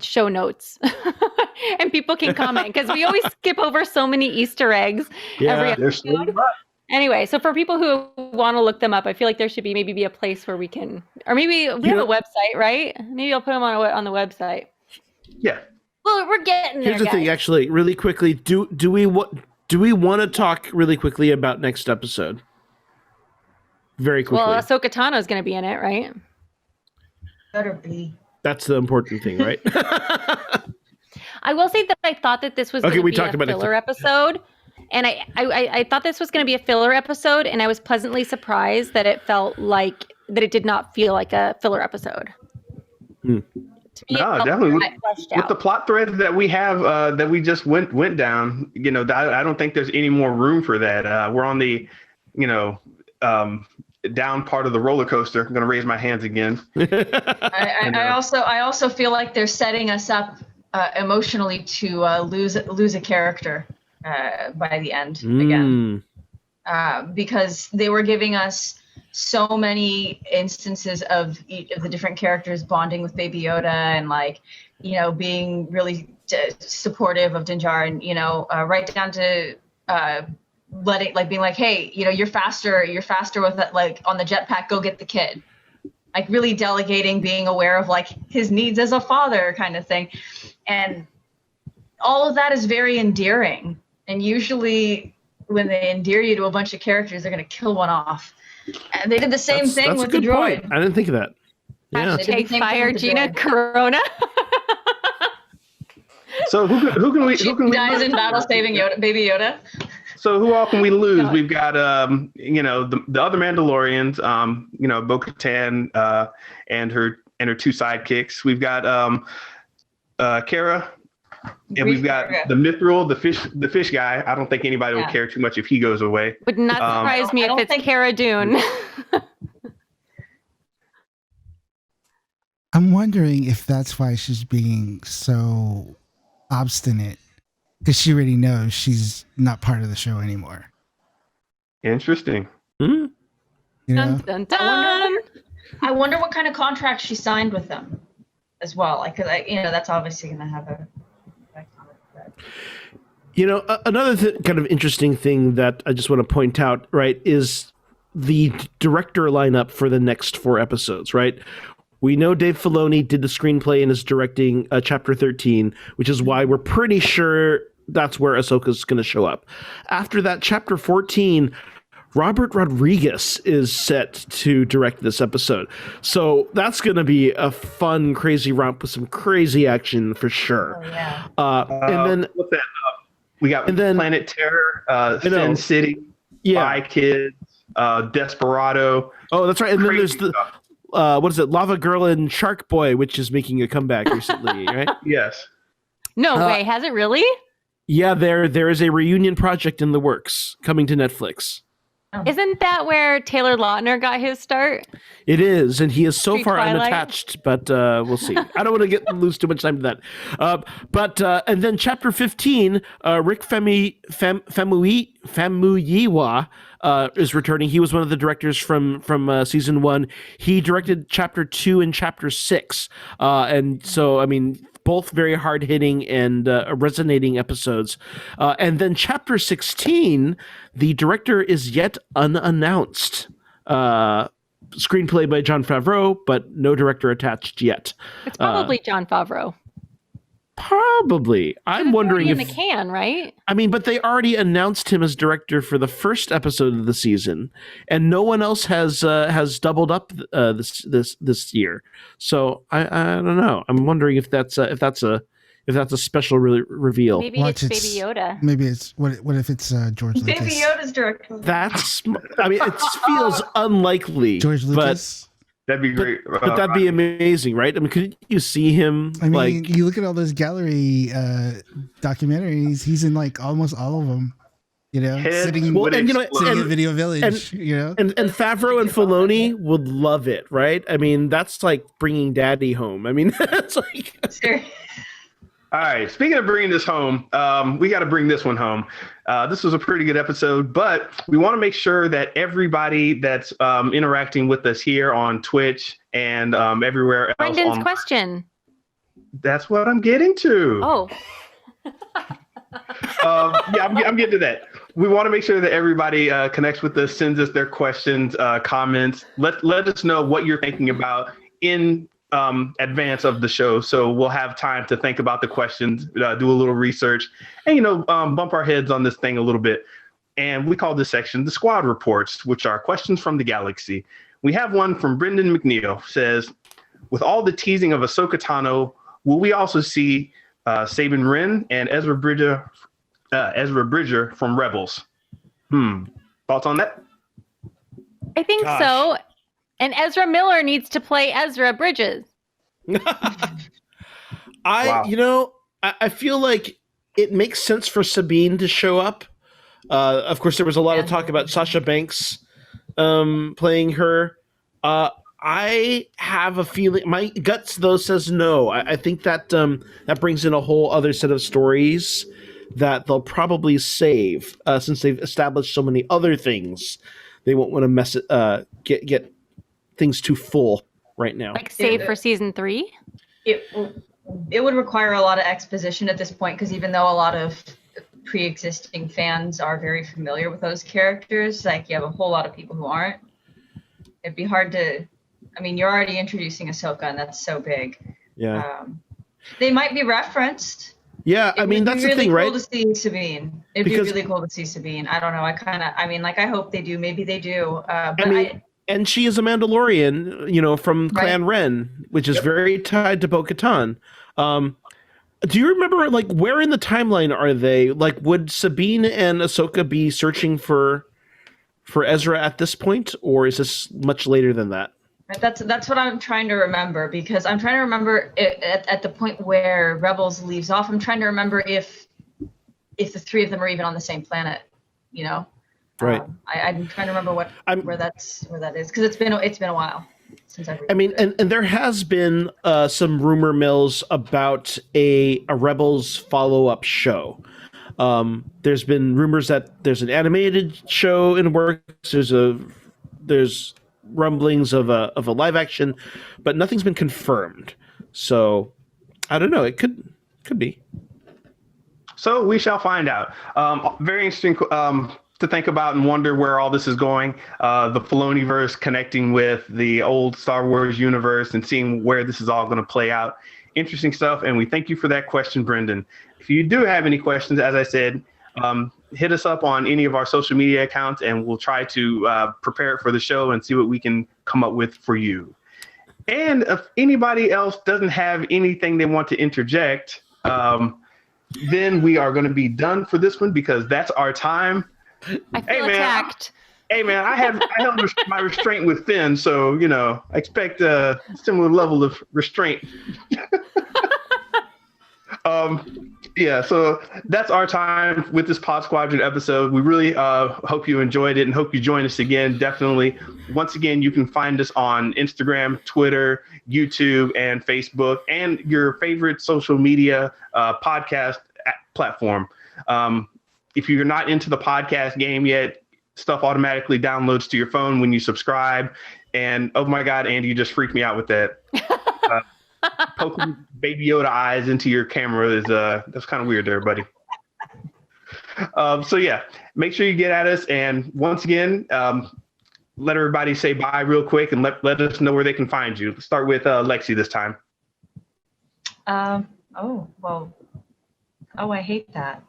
show notes and people can comment, because we always skip over so many Easter eggs every episode. Anyway, so for people who want to look them up, I feel like there should be a place where we can, or maybe we have a website, right? Maybe I'll put them on the website. Yeah. Well, we're getting there. Here's the thing, actually, really quickly. Do we want to talk really quickly about next episode? Very quickly. Well, Ahsoka Tano is going to be in it, right? Better be. That's the important thing, right? I will say that I thought that this was going to be a filler episode. And I thought this was going to be a filler episode, and I was pleasantly surprised that it felt like that it did not feel like a filler episode. To To me, No, it felt definitely. very fleshed With out. the plot threads that we have that we just went down, I don't think there's any more room for that. We're on the, you know, down part of the roller coaster. I'm going to raise my hands again. I also feel like they're setting us up emotionally to lose a character by the end again, because they were giving us so many instances of each of the different characters bonding with Baby Yoda and being really supportive of Din Djarin, and right down to being like, hey, you're faster with that, like on the jetpack, go get the kid. Like really delegating, being aware of like his needs as a father kind of thing. And all of that is very endearing. And usually when they endear you to a bunch of characters, they're going to kill one off. And they did the same thing with the droid. Point. I didn't think of that. Yeah. Take fire, Gina Corona. So who can we dies in battle saving Yoda, Baby Yoda? So who all can we lose? We've got the other Mandalorians, Bo-Katan and her two sidekicks. We've got Cara, and we've got the Mithril, the fish guy. I don't think anybody will care too much if he goes away. Would not surprise me if it's Cara Dune. I'm wondering if that's why she's being so obstinate, because she already knows she's not part of the show anymore. Interesting. You know? Dun, dun, dun. I wonder what kind of contract she signed with them as well. Like, because that's obviously going to have a effect on it. Another kind of interesting thing that I just want to point out, right, is the director lineup for the next 4 episodes, right? We know Dave Filoni did the screenplay and is directing Chapter 13, which is why we're pretty sure that's where Ahsoka's going to show up. After that, Chapter 14, Robert Rodriguez is set to direct this episode. So that's going to be a fun, crazy romp with some crazy action for sure. Oh, yeah. And then what's that? We got Planet Terror, Sin City, Spy Kids, Desperado. Oh, that's right. And then there's stuff. What is it? Lava Girl and Shark Boy, which is making a comeback recently, right? Yes. No way. Has it really? Yeah, there is a reunion project in the works coming to Netflix. Isn't that where Taylor Lautner got his start? It is, and he is so far Twilight? unattached, but we'll see. I don't want to lose too much time to that. And then Chapter 15, Rick Famuyiwa is returning. He was one of the directors from Season 1. He directed Chapter 2 and Chapter 6. And so, I mean, both very hard-hitting and resonating episodes. And then Chapter 16, the director is yet unannounced. Screenplay by Jon Favreau, but no director attached yet. It's probably Jon Favreau. Probably. I'm wondering if in the can, right? I mean, but they already announced him as director for the first episode of the season, and no one else has doubled up this year. So I don't know. I'm wondering if that's a special reveal. Maybe it's Baby Yoda. Maybe it's what if it's George Lucas? Baby Yoda's director. It feels unlikely. George Lucas. That'd be great. But that'd be amazing, right? I mean, could you see him? I mean, you look at all those gallery documentaries. He's in like almost all of them. Sitting in Video Village. And Favreau and Filoni would love it, right? I mean, that's like bringing Daddy home. I mean, that's like. All right. Speaking of bringing this home, we got to bring this one home. This was a pretty good episode, but we want to make sure that everybody that's interacting with us here on Twitch and everywhere else. Brendan's question. That's what I'm getting to. Oh. I'm getting to that. We want to make sure that everybody connects with us, sends us their questions, comments. Let us know what you're thinking about in advance of the show, so we'll have time to think about the questions, do a little research, and bump our heads on this thing a little bit. And we call this section the Squad Reports, which are questions from the galaxy. We have one from Brendan McNeil. Says, with all the teasing of Ahsoka Tano, will we also see Sabin Wren and Ezra Bridger from Rebels? Thoughts on that? I think so. And Ezra Miller needs to play Ezra Bridges. Wow. I feel like it makes sense for Sabine to show up. Of course, there was a lot of talk about Sasha Banks playing her. I have a feeling. My guts though says no. I think that that brings in a whole other set of stories that they'll probably save since they've established so many other things. They won't want to mess it. Get things too full right now. Like save for season 3. It would require a lot of exposition at this point, because even though a lot of pre-existing fans are very familiar with those characters, like you have a whole lot of people who aren't. It'd be hard to. I mean, you're already introducing Ahsoka, and that's so big. Yeah. They might be referenced. Yeah, I mean that's the thing, right? It'd be really cool to see Sabine. It'd be really cool to see Sabine. I don't know. I hope they do. Maybe they do. And she is a Mandalorian, from Clan Ren, which is very tied to Bo-Katan. Do you remember, like, where in the timeline are they? Like, would Sabine and Ahsoka be searching for Ezra at this point, or is this much later than that? That's what I'm trying to remember, because I'm trying to remember at the point where Rebels leaves off. I'm trying to remember if the three of them are even on the same planet, Right. I'm trying to remember where that is, because it's been a while since I've read. I mean, and there has been some rumor mills about a Rebels follow-up show. There's been rumors that there's an animated show in works. There's rumblings of a live action, but nothing's been confirmed. So I don't know. It could be. So we shall find out. Very interesting to think about and wonder where all this is going. The Filoniverse connecting with the old Star Wars universe and seeing where this is all going to play out. Interesting stuff. And we thank you for that question, Brendan. If you do have any questions, as I said, hit us up on any of our social media accounts, and we'll try to prepare it for the show and see what we can come up with for you. And if anybody else doesn't have anything they want to interject, then we are going to be done for this one, because that's our time. I feel attacked. Hey man, I held my restraint with Finn, so I expect a similar level of restraint. Yeah, so that's our time with this Pod Squadron episode. We really hope you enjoyed it and hope you join us again. Definitely. Once again, you can find us on Instagram, Twitter, YouTube, and Facebook, and your favorite social media podcast platform. If you're not into the podcast game yet, stuff automatically downloads to your phone when you subscribe. And oh my God, Andy, you just freaked me out with that. Poking Baby Yoda eyes into your camera is that's kind of weird there, buddy. So yeah, make sure you get at us. And once again, let everybody say bye real quick and let us know where they can find you. Let's start with Lexi this time. I hate that.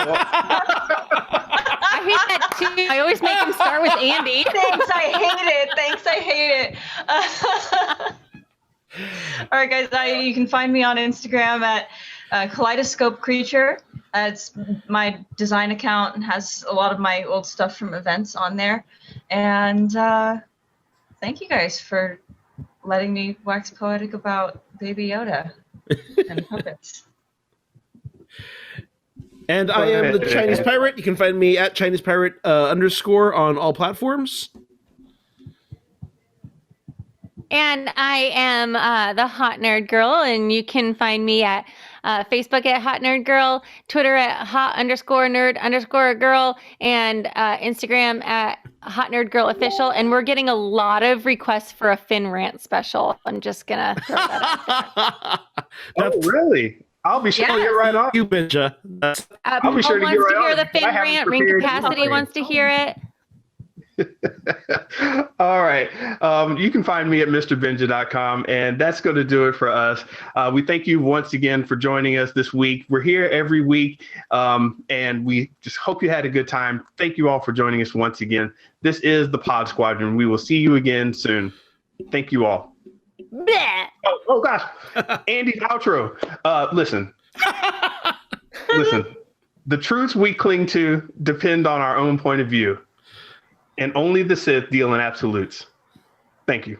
I hate that too. I always make him start with Andy. Thanks, I hate it. All right, guys, you can find me on Instagram at Kaleidoscope Creature. It's my design account and has a lot of my old stuff from events on there. And thank you guys for letting me wax poetic about Baby Yoda and puppets. And I am the Chinese Pirate. You can find me at Chinese Pirate _ on all platforms. And I am the Hot Nerd Girl, and you can find me at Facebook at Hot Nerd Girl, Twitter at Hot_Nerd_Girl, and Instagram at Hot Nerd Girl Official. And we're getting a lot of requests for a Finn rant special. I'm just gonna throw that out there. Oh, really? I'll be sure to get right on. You Benja. I'll be sure to get right on. Wants to hear the Finn rant. Ring Capacity wants to hear it. All right. You can find me at MrBenja.com, and that's going to do it for us. We thank you once again for joining us this week. We're here every week, and we just hope you had a good time. Thank you all for joining us once again. This is the Pod Squadron. We will see you again soon. Thank you all. Oh gosh. Andy's outro. Listen. The truths we cling to depend on our own point of view. And only the Sith deal in absolutes. Thank you.